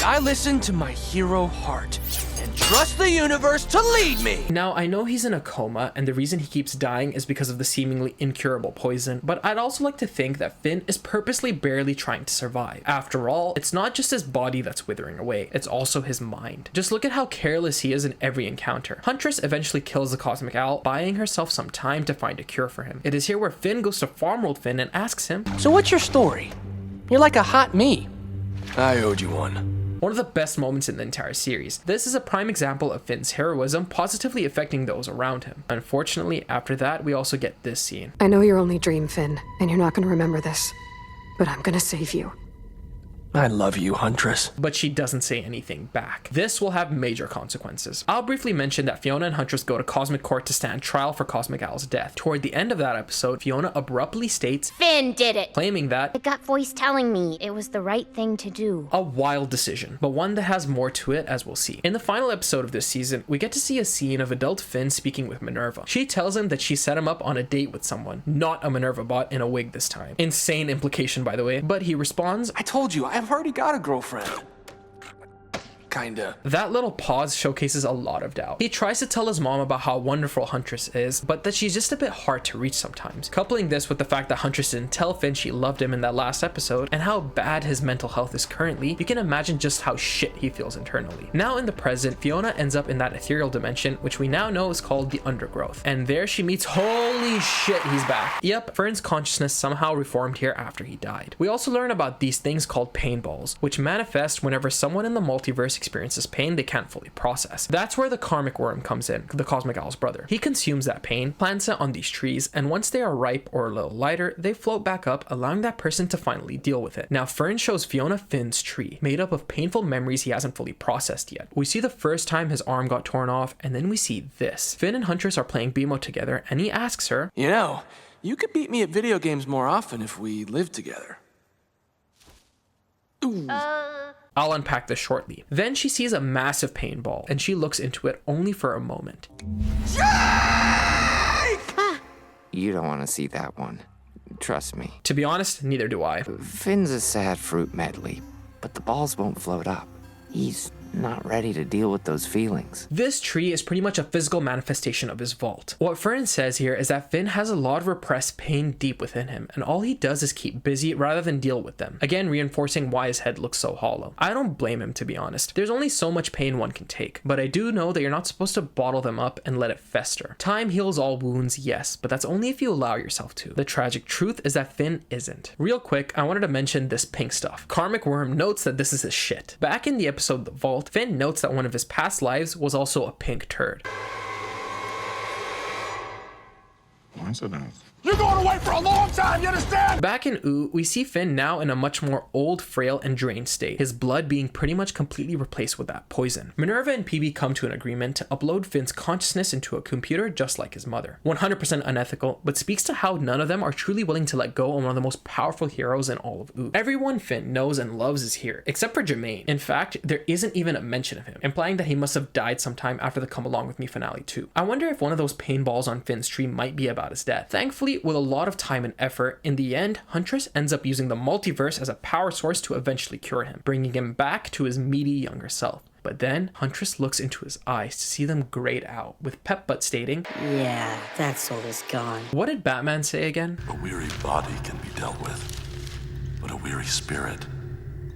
I listen to my hero heart and trust the universe to lead me. Now, I know he's in a coma, and the reason he keeps dying is because of the seemingly incurable poison, but I'd also like to think that Finn is purposely barely trying to survive. After all, it's not just his body that's withering away, it's also his mind. Just look at how careless he is in every encounter. Huntress eventually kills the Cosmic Owl, buying herself some time to find a cure for him. It is here where Finn goes to Farmworld Finn and asks him, "So what's your story? You're like a hot me. I owed you one." One of the best moments in the entire series. This is a prime example of Finn's heroism positively affecting those around him. Unfortunately, after that, we also get this scene. I know your only dream, Finn, and you're not going to remember this, but I'm going to save you. I love you, Huntress. But she doesn't say anything back. This will have major consequences. I'll briefly mention that Fionna and Huntress go to Cosmic Court to stand trial for Cosmic Owl's death. Toward the end of that episode, Fionna abruptly states, Finn did it! Claiming that the gut voice telling me it was the right thing to do. A wild decision, but one that has more to it, as we'll see. In the final episode of this season, we get to see a scene of adult Finn speaking with Minerva. She tells him that she set him up on a date with someone, not a Minerva bot in a wig this time. Insane implication, by the way, but he responds, I told you, I've already got a girlfriend. Kinda. That little pause showcases a lot of doubt. He tries to tell his mom about how wonderful Huntress is, but that she's just a bit hard to reach sometimes. Coupling this with the fact that Huntress didn't tell Finn she loved him in that last episode, and how bad his mental health is currently, you can imagine just how shit he feels internally. Now in the present, Fionna ends up in that ethereal dimension, which we now know is called the Undergrowth. And there she meets, holy shit, he's back. Yep, Fern's consciousness somehow reformed here after he died. We also learn about these things called pain balls, which manifest whenever someone in the multiverse experiences pain they can't fully process. That's where the karmic worm comes in, the Cosmic Owl's brother. He consumes that pain, plants it on these trees, and once they are ripe or a little lighter, they float back up, allowing that person to finally deal with it. Now Fern shows Fionna Finn's tree, made up of painful memories he hasn't fully processed yet. We see the first time his arm got torn off, and then we see this. Finn and Huntress are playing BMO together, and he asks her, you know, you could beat me at video games more often if we lived together. Ooh. I'll unpack this shortly. Then she sees a massive pain ball, and she looks into it only for a moment. You don't want to see that one. Trust me. To be honest, neither do I. Finn's a sad fruit medley, but the balls won't float up. He's not ready to deal with those feelings. This tree is pretty much a physical manifestation of his vault. What Fern says here is that Finn has a lot of repressed pain deep within him, and all he does is keep busy rather than deal with them. Again, reinforcing why his head looks so hollow. I don't blame him, to be honest. There's only so much pain one can take, but I do know that you're not supposed to bottle them up and let it fester. Time heals all wounds, yes, but that's only if you allow yourself to. The tragic truth is that Finn isn't. Real quick, I wanted to mention this pink stuff. Karmic Worm notes that this is his shit. Back in the episode The Vault, Finn notes that one of his past lives was also a pink turd. Coincidence. You're going away for a long time, you understand? Back in Ooh, we see Finn now in a much more old, frail, and drained state, his blood being pretty much completely replaced with that poison. Minerva and PB come to an agreement to upload Finn's consciousness into a computer just like his mother. 100% unethical, but speaks to how none of them are truly willing to let go of one of the most powerful heroes in all of Ooh. Everyone Finn knows and loves is here, except for Jermaine. In fact, there isn't even a mention of him, implying that he must have died sometime after the Come Along With Me finale too. I wonder if one of those pain balls on Finn's tree might be about his death. Thankfully, with a lot of time and effort, in the end, Huntress ends up using the multiverse as a power source to eventually cure him, bringing him back to his meaty younger self. But then, Huntress looks into his eyes to see them grayed out, with Pep Butt stating, Yeah, that soul is gone. What did Batman say again? A weary body can be dealt with, but a weary spirit,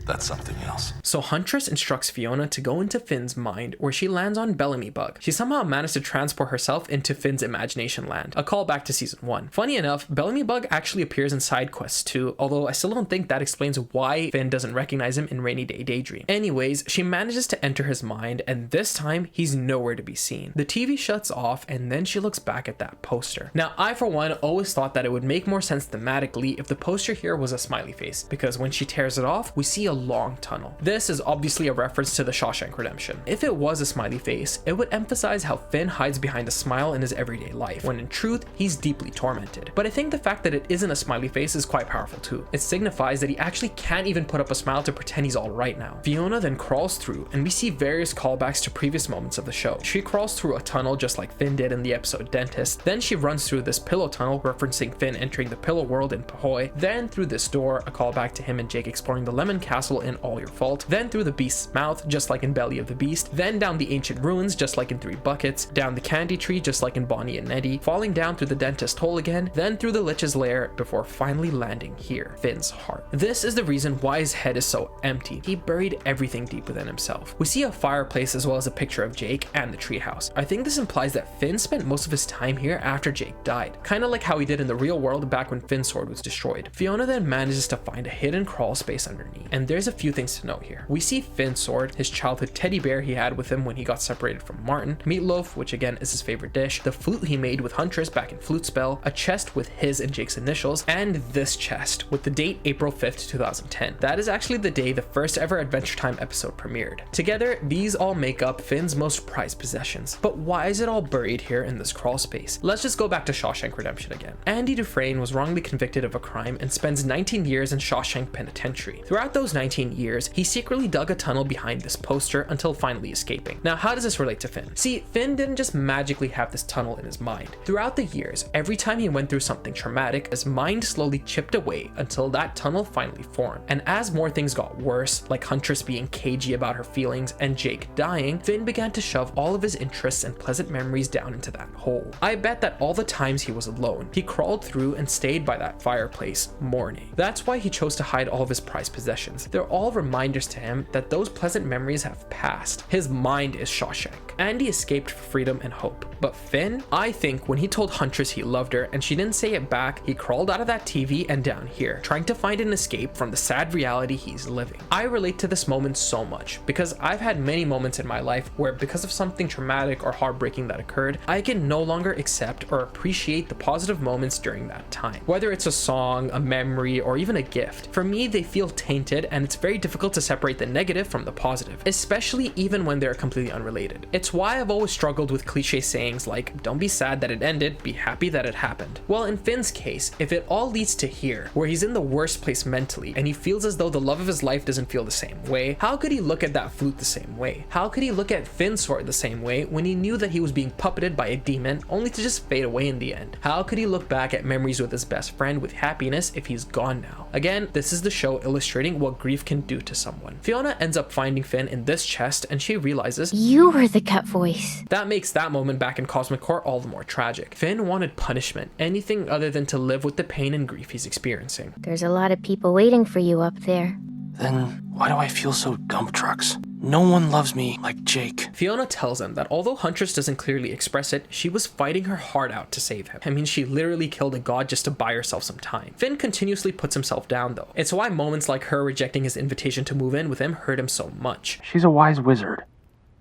That's something else. So Huntress instructs Fiona to go into Finn's mind, where she lands on Bellamy Bug. She somehow managed to transport herself into Finn's imagination land, a callback to season 1. Funny enough, Bellamy Bug actually appears in side quests too, although I still don't think that explains why Finn doesn't recognize him in Rainy Day Daydream. Anyways, she manages to enter his mind, and this time he's nowhere to be seen. The TV shuts off, and then she looks back at that poster. Now, I for one always thought that it would make more sense thematically if the poster here was a smiley face, because when she tears it off, we see a long tunnel. This is obviously a reference to the Shawshank Redemption. If it was a smiley face, it would emphasize how Finn hides behind a smile in his everyday life, when in truth, he's deeply tormented. But I think the fact that it isn't a smiley face is quite powerful too. It signifies that he actually can't even put up a smile to pretend he's alright now. Fiona then crawls through, and we see various callbacks to previous moments of the show. She crawls through a tunnel just like Finn did in the episode Dentist, then she runs through this pillow tunnel referencing Finn entering the pillow world in Pahoy, then through this door, a callback to him and Jake exploring the Lemon Castle in All Your Fault, then through the beast's mouth just like in Belly of the Beast, then down the ancient ruins just like in Three Buckets, down the candy tree just like in Bonnie and Eddie, falling down through the dentist hole again, then through the Lich's lair before finally landing here, Finn's heart. This is the reason why his head is so empty. He buried everything deep within himself. We see a fireplace as well as a picture of Jake and the treehouse. I think this implies that Finn spent most of his time here after Jake died, kind of like how he did in the real world back when Finn's sword was destroyed. Fiona then manages to find a hidden crawl space underneath, and there's a few things to note here. We see Finn's sword, his childhood teddy bear he had with him when he got separated from Martin, meatloaf, which again is his favorite dish, the flute he made with Huntress back in Flute Spell, a chest with his and Jake's initials, and this chest with the date April 5th, 2010. That is actually the day the first ever Adventure Time episode premiered. Together, these all make up Finn's most prized possessions. But why is it all buried here in this crawl space? Let's just go back to Shawshank Redemption again. Andy Dufresne was wrongly convicted of a crime and spends 19 years in Shawshank Penitentiary. Throughout those 19 years, he secretly dug a tunnel behind this poster until finally escaping. Now, how does this relate to Finn? See, Finn didn't just magically have this tunnel in his mind. Throughout the years, every time he went through something traumatic, his mind slowly chipped away until that tunnel finally formed. And as more things got worse, like Huntress being cagey about her feelings and Jake dying, Finn began to shove all of his interests and pleasant memories down into that hole. I bet that all the times he was alone, he crawled through and stayed by that fireplace, mourning. That's why he chose to hide all of his prized possessions. They're all reminders to him that those pleasant memories have passed. His mind is Shawshank. Andy escaped for freedom and hope. But Finn? I think when he told Huntress he loved her and she didn't say it back, he crawled out of that TV and down here, trying to find an escape from the sad reality he's living. I relate to this moment so much because I've had many moments in my life where because of something traumatic or heartbreaking that occurred, I can no longer accept or appreciate the positive moments during that time. Whether it's a song, a memory, or even a gift. For me, they feel tainted and it's very difficult to separate the negative from the positive, especially even when they're completely unrelated. It's why I've always struggled with cliche sayings like, don't be sad that it ended, be happy that it happened. Well, in Finn's case, if it all leads to here, where he's in the worst place mentally, and he feels as though the love of his life doesn't feel the same way, how could he look at that flute the same way? How could he look at Finn's sword the same way when he knew that he was being puppeted by a demon only to just fade away in the end? How could he look back at memories with his best friend with happiness if he's gone now? Again, this is the show illustrating what grief can do to someone. Fiona ends up finding Finn in this chest and she realizes you were the cut voice. That makes that moment back in Cosmic Core all the more tragic. Finn wanted punishment, anything other than to live with the pain and grief he's experiencing. There's a lot of people waiting for you up there. Then why do I feel so dump trucks? No one loves me like Jake. Fiona tells him that although Huntress doesn't clearly express it, she was fighting her heart out to save him. I mean, she literally killed a god just to buy herself some time. Finn continuously puts himself down though. It's why moments like her rejecting his invitation to move in with him hurt him so much. She's a wise wizard.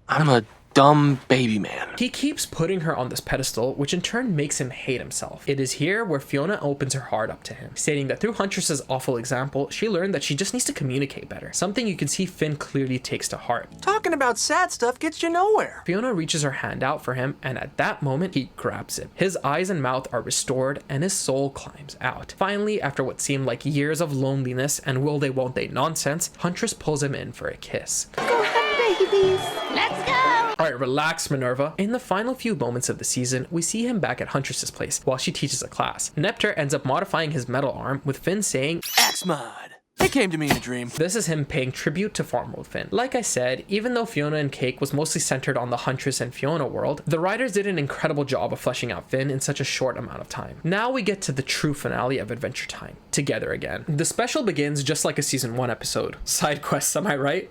I'm a dumb baby man. He keeps putting her on this pedestal, which in turn makes him hate himself. It is here where Fiona opens her heart up to him, stating that through Huntress's awful example, she learned that she just needs to communicate better, something you can see Finn clearly takes to heart. Talking about sad stuff gets you nowhere. Fiona reaches her hand out for him, and at that moment, he grabs it. His eyes and mouth are restored, and his soul climbs out. Finally, after what seemed like years of loneliness and will they won't they nonsense, Huntress pulls him in for a kiss. Go ahead, babies. Let's go. Alright, relax, Minerva. In the final few moments of the season, we see him back at Huntress's place while she teaches a class. Neptr ends up modifying his metal arm, with Finn saying, X-Mod. It came to me in a dream. This is him paying tribute to Farm World Finn. Like I said, even though Fionna and Cake was mostly centered on the Huntress and Fionna world, the writers did an incredible job of fleshing out Finn in such a short amount of time. Now we get to the true finale of Adventure Time, together again. The special begins just like a season 1 episode. Side quests, am I right?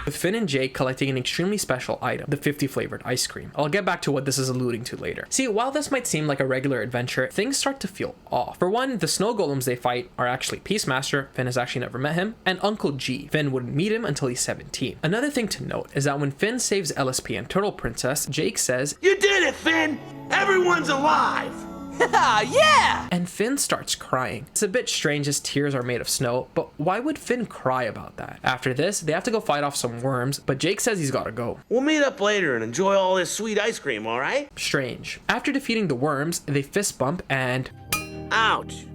With Finn and Jake collecting an extremely special item, the 50 flavored ice cream. I'll get back to what this is alluding to later. See, while this might seem like a regular adventure, things start to feel off. For one, the snow golems they fight are actually Peacemaster, Finn has actually never met him, and Uncle G. Finn wouldn't meet him until he's 17. Another thing to note is that when Finn saves LSP and Turtle Princess, Jake says, "You did it, Finn! Everyone's alive!" Yeah! And Finn starts crying. It's a bit strange as tears are made of snow, but why would Finn cry about that? After this, they have to go fight off some worms, but Jake says he's gotta go. We'll meet up later and enjoy all this sweet ice cream, alright? Strange. After defeating the worms, they fist bump and... Ouch!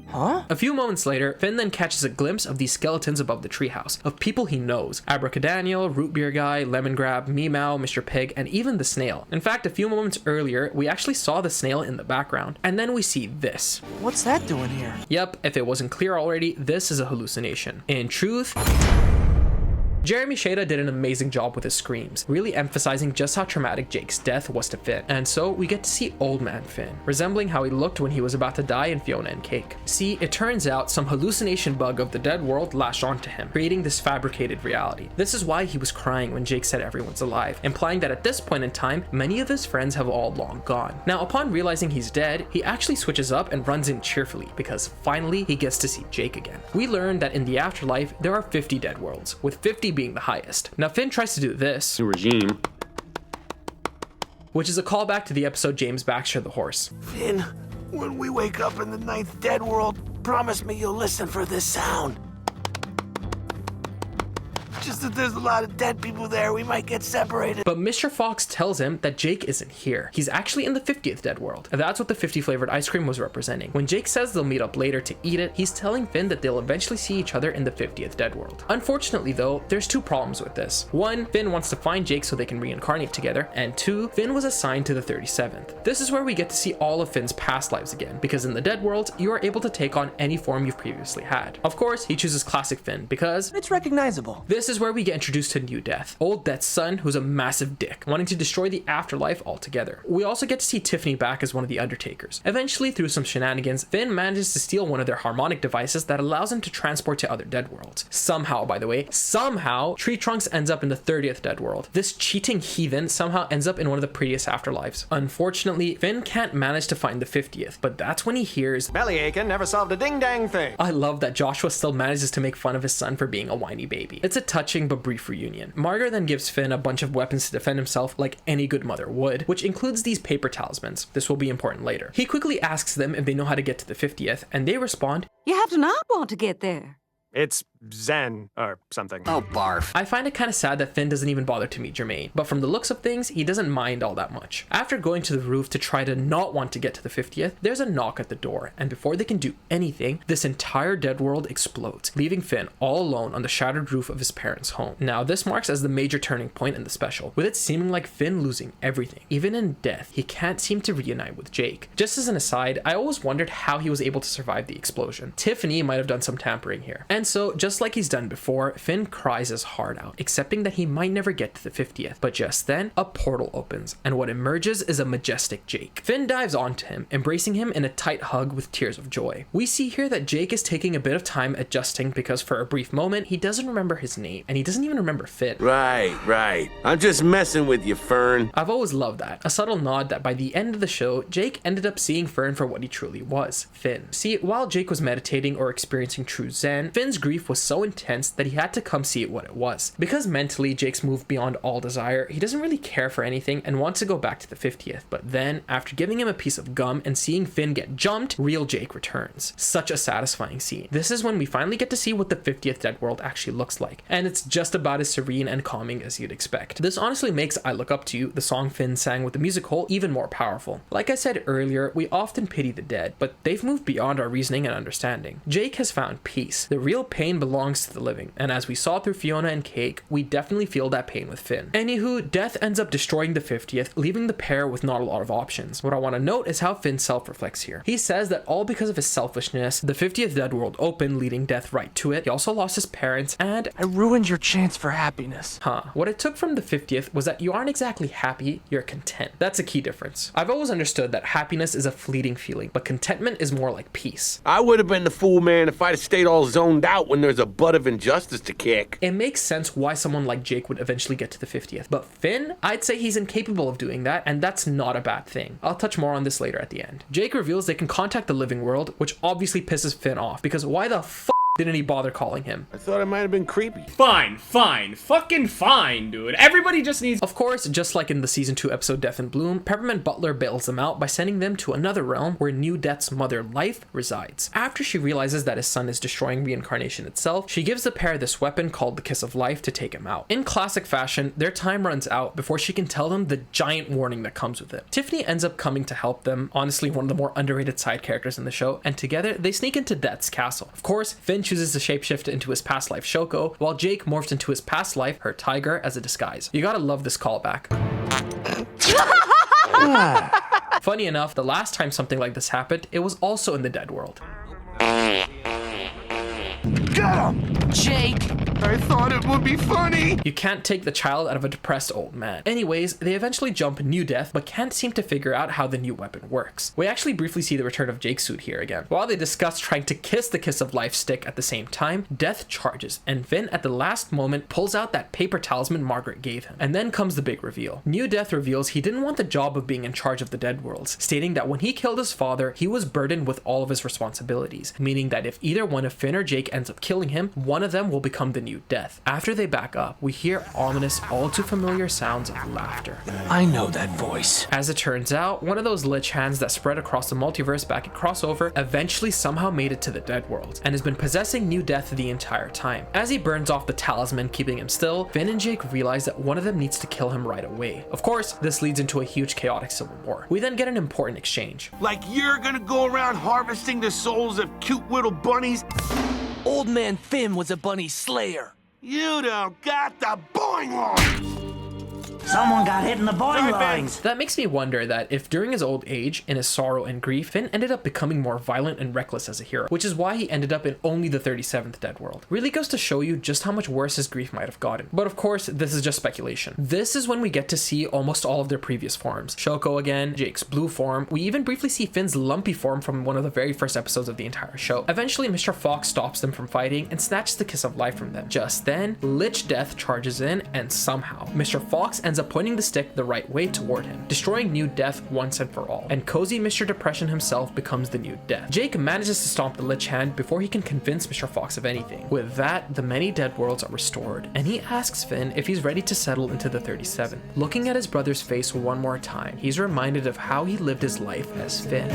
Huh? A few moments later, Finn then catches a glimpse of these skeletons above the treehouse, of people he knows. Abracadaniel, Root Beer Guy, Lemon Grab, Meow, Mr. Pig, and even the snail. In fact, a few moments earlier, we actually saw the snail in the background. And then we see this. What's that doing here? Yep, if it wasn't clear already, this is a hallucination. In truth... Jeremy Shada did an amazing job with his screams, really emphasizing just how traumatic Jake's death was to Finn. And so we get to see old man Finn, resembling how he looked when he was about to die in Fionna and Cake. See, it turns out some hallucination bug of the dead world latched onto him, creating this fabricated reality. This is why he was crying when Jake said everyone's alive, implying that at this point in time, many of his friends have all long gone. Now, upon realizing he's dead, he actually switches up and runs in cheerfully, because finally he gets to see Jake again. We learn that in the afterlife, there are 50 dead worlds, with 50 being the highest. Now Finn tries to do this, New regime, which is a callback to the episode James Baxter the Horse. Finn, when we wake up in the 9th dead world, promise me you'll listen for this sound. Just that there's a lot of dead people there, we might get separated. But Mr. Fox tells him that Jake isn't here. He's actually in the 50th dead world. And that's what the 50 flavored ice cream was representing. When Jake says they'll meet up later to eat it, he's telling Finn that they'll eventually see each other in the 50th dead world. Unfortunately though, there's 2 problems with this. 1, Finn wants to find Jake so they can reincarnate together, and 2, Finn was assigned to the 37th. This is where we get to see all of Finn's past lives again, because in the dead world, you are able to take on any form you've previously had. Of course, he chooses classic Finn because it's recognizable. This is where we get introduced to New Death, Old Death's son, who's a massive dick, wanting to destroy the afterlife altogether. We also get to see Tiffany back as one of the Undertakers. Eventually, through some shenanigans, Finn manages to steal one of their harmonic devices that allows him to transport to other dead worlds. Somehow, by the way, Tree Trunks ends up in the 30th dead world. This cheating heathen somehow ends up in one of the prettiest afterlives. Unfortunately, Finn can't manage to find the 50th, but that's when he hears Belly aching never solved a ding-dang thing. I love that Joshua still manages to make fun of his son for being a whiny baby. It's a touching but brief reunion. Margaret then gives Finn a bunch of weapons to defend himself like any good mother would, which includes these paper talismans. This will be important later. He quickly asks them if they know how to get to the 50th, and they respond, "You have to not want to get there." It's Zen or something. Oh, barf. I find it kind of sad that Finn doesn't even bother to meet Jermaine, but from the looks of things, he doesn't mind all that much. After going to the roof to try to not want to get to the 50th, there's a knock at the door, and before they can do anything, this entire dead world explodes, leaving Finn all alone on the shattered roof of his parents' home. Now, this marks as the major turning point in the special, with it seeming like Finn losing everything. Even in death, he can't seem to reunite with Jake. Just as an aside, I always wondered how he was able to survive the explosion. Tiffany might have done some tampering here. And so, just like he's done before, Finn cries his heart out, accepting that he might never get to the 50th. But just then, a portal opens, and what emerges is a majestic Jake. Finn dives onto him, embracing him in a tight hug with tears of joy. We see here that Jake is taking a bit of time adjusting because for a brief moment, he doesn't remember his name, and he doesn't even remember Finn. Right. I'm just messing with you, Fern. I've always loved that. A subtle nod that by the end of the show, Jake ended up seeing Fern for what he truly was, Finn. See, while Jake was meditating or experiencing true Zen, Finn's grief was so intense that he had to come see what it was. Because mentally Jake's moved beyond all desire, he doesn't really care for anything and wants to go back to the 50th. But then, after giving him a piece of gum and seeing Finn get jumped, real Jake returns. Such a satisfying scene. This is when we finally get to see what the 50th dead world actually looks like, and it's just about as serene and calming as you'd expect. This honestly makes I Look Up to You, the song Finn sang with the music hole, even more powerful. Like I said earlier, we often pity the dead, but they've moved beyond our reasoning and understanding. Jake has found peace. The real know pain belongs to the living, and as we saw through Fionna and Cake, we definitely feel that pain with Finn. Anywho, Death ends up destroying the 50th, leaving the pair with not a lot of options. What I want to note is how Finn self-reflects here. He says that all because of his selfishness, the 50th dead world opened, leading Death right to it. He also lost his parents, and I ruined your chance for happiness. What I took from the 50th was that you aren't exactly happy, you're content. That's a key difference. I've always understood that happiness is a fleeting feeling, but contentment is more like peace. I would have been the fool, man, if I'd have stayed all zoned out when there's a butt of injustice to kick. It makes sense why someone like Jake would eventually get to the 50th, but Finn, I'd say he's incapable of doing that, and that's not a bad thing. I'll touch more on this later at the end. Jake reveals they can contact the living world, which obviously pisses Finn off, because why the f didn't he bother calling him? I thought it might have been creepy. Fine, fucking fine, dude. Everybody just needs... Of course, just like in the season 2 episode Death in Bloom, Peppermint Butler bails them out by sending them to another realm where New Death's mother, Life, resides. After she realizes that his son is destroying reincarnation itself, she gives the pair this weapon called the Kiss of Life to take him out. In classic fashion, their time runs out before she can tell them the giant warning that comes with it. Tiffany ends up coming to help them, honestly one of the more underrated side characters in the show, and together they sneak into Death's castle. Of course, Finn chooses to shapeshift into his past life Shoko, while Jake morphs into his past life, her tiger, as a disguise. You gotta love this callback. Funny enough, the last time something like this happened, it was also in the dead world. Get him! Jake! I thought it would be funny! You can't take the child out of a depressed old man. Anyways, they eventually jump New Death, but can't seem to figure out how the new weapon works. We actually briefly see the return of Jake's suit here again. While they discuss trying to kiss the Kiss of Life stick at the same time, Death charges, and Finn at the last moment pulls out that paper talisman Margaret gave him. And then comes the big reveal. New Death reveals he didn't want the job of being in charge of the dead worlds, stating that when he killed his father, he was burdened with all of his responsibilities, meaning that if either one of Finn or Jake ends up killing him, one of them will become the new Death. After they back up, we hear ominous, all too familiar sounds of laughter. I know that voice. As it turns out, one of those lich hands that spread across the multiverse back at Crossover eventually somehow made it to the dead world, and has been possessing New Death the entire time. As he burns off the talisman keeping him still, Finn and Jake realize that one of them needs to kill him right away. Of course, this leads into a huge chaotic civil war. We then get an important exchange. Like you're gonna go around harvesting the souls of cute little bunnies? Old Man Finn was a bunny slayer. You don't got the boing lines! Someone got hit in the boing lines. That makes me wonder that if during his old age, in his sorrow and grief, Finn ended up becoming more violent and reckless as a hero, which is why he ended up in only the 37th dead world. Really goes to show you just how much worse his grief might have gotten. But of course, this is just speculation. This is when we get to see almost all of their previous forms. Shoko again, Jake's blue form. We even briefly see Finn's lumpy form from one of the very first episodes of the entire show. Eventually, Mr. Fox stops them from fighting and snatches the Kiss of Life from them. Just then, Lich Death charges in, and somehow, Mr. Fox ends up pointing the stick the right way toward him, destroying New Death once and for all, and cozy Mr. Depression himself becomes the new Death. Jake manages to stomp the Lich Hand before he can convince Mr. Fox of anything. With that, the many dead worlds are restored, and he asks Finn if he's ready to settle into the 37th. Looking at his brother's face one more time, he's reminded of how he lived his life as Finn.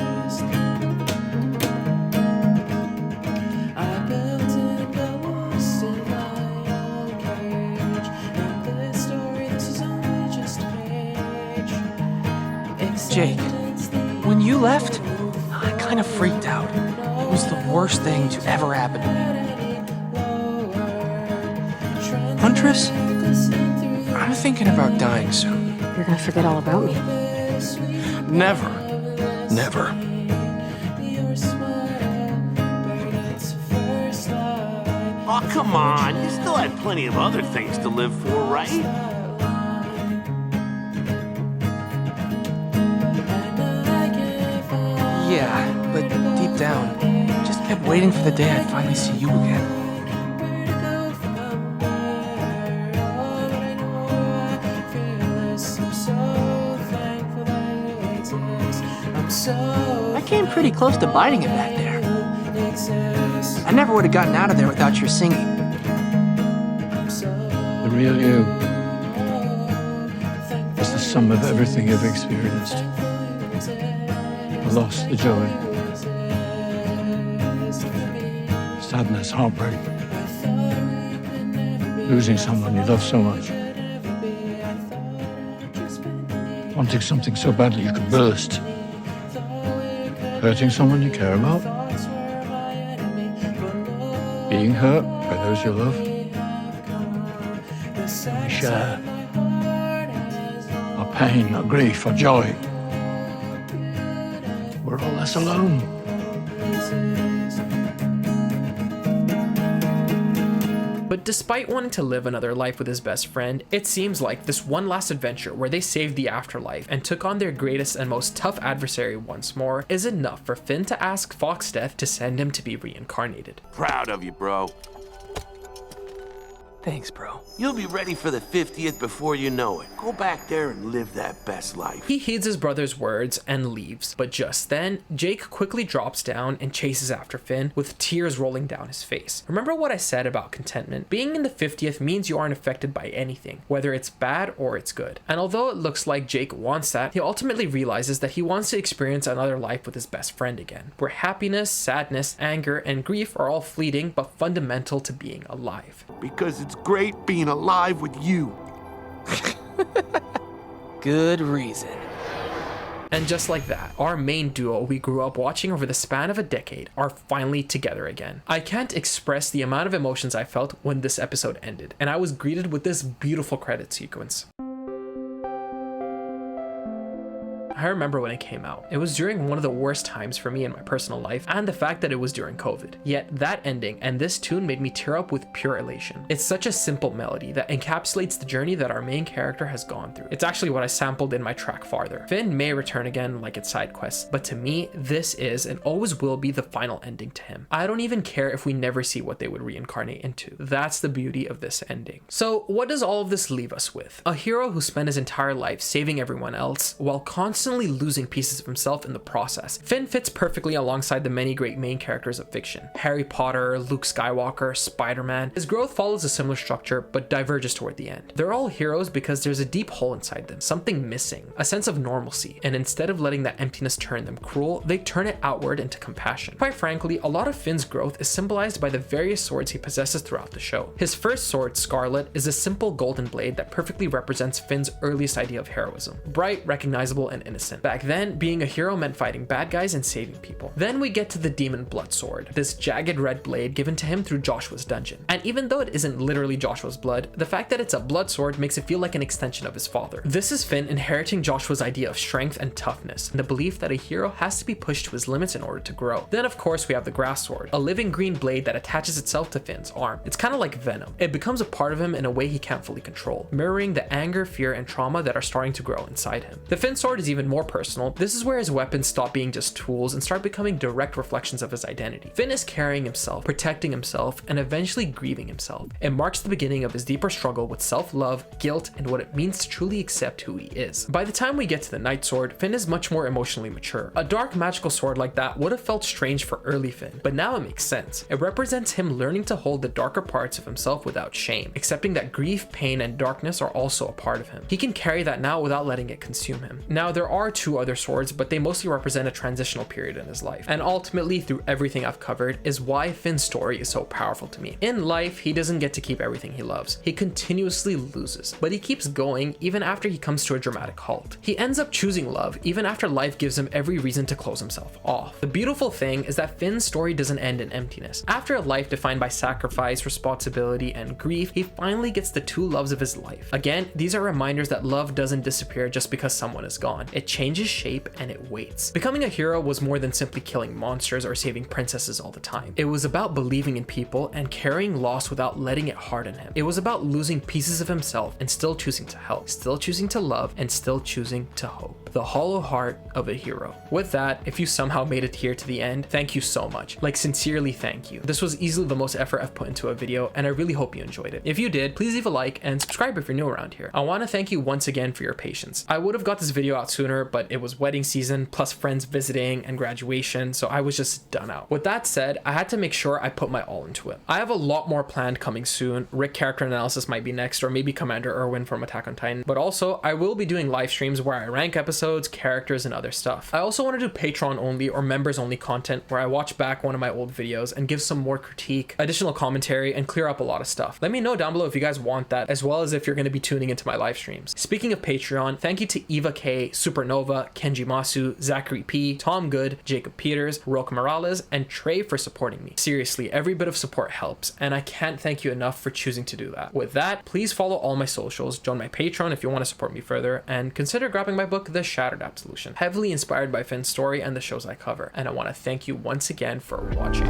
Jake, when you left, I kind of freaked out. It was the worst thing to ever happen to me. Huntress, I'm thinking about dying soon. You're gonna forget all about me. Never. Never. Oh, come on. You still had plenty of other things to live for, right? Yeah, but deep down, just kept waiting for the day I'd finally see you again. I came pretty close to biting it back there. I never would have gotten out of there without your singing. The real you is the sum of everything you've experienced. The loss, the joy, sadness, heartbreak, losing someone you love so much, wanting something so badly you could burst, hurting someone you care about, Being hurt by those you love. We share our pain, our grief, our joy. We're all less alone. But despite wanting to live another life with his best friend, it seems like this one last adventure where they saved the afterlife and took on their greatest and most tough adversary once more is enough for Finn to ask Fox Death to send him to be reincarnated. Proud of you, bro. Thanks, bro. You'll be ready for the 50th before you know it. Go back there and live that best life. He heeds his brother's words and leaves, but just then, Jake quickly drops down and chases after Finn with tears rolling down his face. Remember what I said about contentment? Being in the 50th means you aren't affected by anything, whether it's bad or it's good. And although it looks like Jake wants that, he ultimately realizes that he wants to experience another life with his best friend again, where happiness, sadness, anger, and grief are all fleeting but fundamental to being alive. Because it's great being alive with you. Good reason. And just like that, our main duo we grew up watching over the span of a decade are finally together again. I can't express the amount of emotions I felt when this episode ended, and I was greeted with this beautiful credit sequence. I remember when it came out. It was during one of the worst times for me in my personal life, and the fact that it was during COVID. Yet that ending and this tune made me tear up with pure elation. It's such a simple melody that encapsulates the journey that our main character has gone through. It's actually what I sampled in my track Farther. Finn may return again like its side quests, but to me, this is and always will be the final ending to him. I don't even care if we never see what they would reincarnate into. That's the beauty of this ending. So what does all of this leave us with? A hero who spent his entire life saving everyone else while constantly losing pieces of himself in the process. Finn fits perfectly alongside the many great main characters of fiction. Harry Potter, Luke Skywalker, Spider-Man. His growth follows a similar structure but diverges toward the end. They're all heroes because there's a deep hole inside them, something missing, a sense of normalcy, and instead of letting that emptiness turn them cruel, they turn it outward into compassion. Quite frankly, a lot of Finn's growth is symbolized by the various swords he possesses throughout the show. His first sword, Scarlet, is a simple golden blade that perfectly represents Finn's earliest idea of heroism. Bright, recognizable, and innocent. Back then, being a hero meant fighting bad guys and saving people. Then we get to the Demon Blood Sword, this jagged red blade given to him through Joshua's dungeon. And even though it isn't literally Joshua's blood, the fact that it's a blood sword makes it feel like an extension of his father. This is Finn inheriting Joshua's idea of strength and toughness, and the belief that a hero has to be pushed to his limits in order to grow. Then of course we have the Grass Sword, a living green blade that attaches itself to Finn's arm. It's kind of like venom. It becomes a part of him in a way he can't fully control, mirroring the anger, fear, and trauma that are starting to grow inside him. The Finn sword is even more personal. This is where his weapons stop being just tools and start becoming direct reflections of his identity. Finn is carrying himself, protecting himself, and eventually grieving himself. It marks the beginning of his deeper struggle with self-love, guilt, and what it means to truly accept who he is. By the time we get to the Night Sword, Finn is much more emotionally mature. A dark magical sword like that would have felt strange for early Finn, but now it makes sense. It represents him learning to hold the darker parts of himself without shame, accepting that grief, pain, and darkness are also a part of him. He can carry that now without letting it consume him. Now there are two other swords, but they mostly represent a transitional period in his life. And ultimately, through everything I've covered, is why Finn's story is so powerful to me. In life, he doesn't get to keep everything he loves. He continuously loses, but he keeps going even after he comes to a dramatic halt. He ends up choosing love even after life gives him every reason to close himself off. The beautiful thing is that Finn's story doesn't end in emptiness. After a life defined by sacrifice, responsibility, and grief, he finally gets the two loves of his life. Again, these are reminders that love doesn't disappear just because someone is gone. It changes shape and it waits. Becoming a hero was more than simply killing monsters or saving princesses all the time. It was about believing in people and carrying loss without letting it harden him. It was about losing pieces of himself and still choosing to help, still choosing to love, and still choosing to hope. The hollow heart of a hero. With that, if you somehow made it here to the end, thank you so much. Like, sincerely thank you. This was easily the most effort I've put into a video, and I really hope you enjoyed it. If you did, please leave a like and subscribe if you're new around here. I want to thank you once again for your patience. I would have got this video out sooner, but it was wedding season plus friends visiting and graduation, so I was just done out. With that said, I had to make sure I put my all into it. I have a lot more planned coming soon. Rick character analysis might be next, or maybe Commander Erwin from Attack on Titan, but also I will be doing live streams where I rank episodes, characters, and other stuff. I also want to do Patreon only or members only content where I watch back one of my old videos and give some more critique, additional commentary, and clear up a lot of stuff. Let me know down below if you guys want that, as well as if you're going to be tuning into my live streams. Speaking of Patreon, thank you to Eva K, Super Supernova, Kenji Masu, Zachary P, Tom Good, Jacob Peters, Roque Morales, and Trey for supporting me. Seriously, every bit of support helps, and I can't thank you enough for choosing to do that. With that, please follow all my socials, join my Patreon if you want to support me further, and consider grabbing my book, The Shattered Absolution, heavily inspired by Finn's story and the shows I cover. And I want to thank you once again for watching.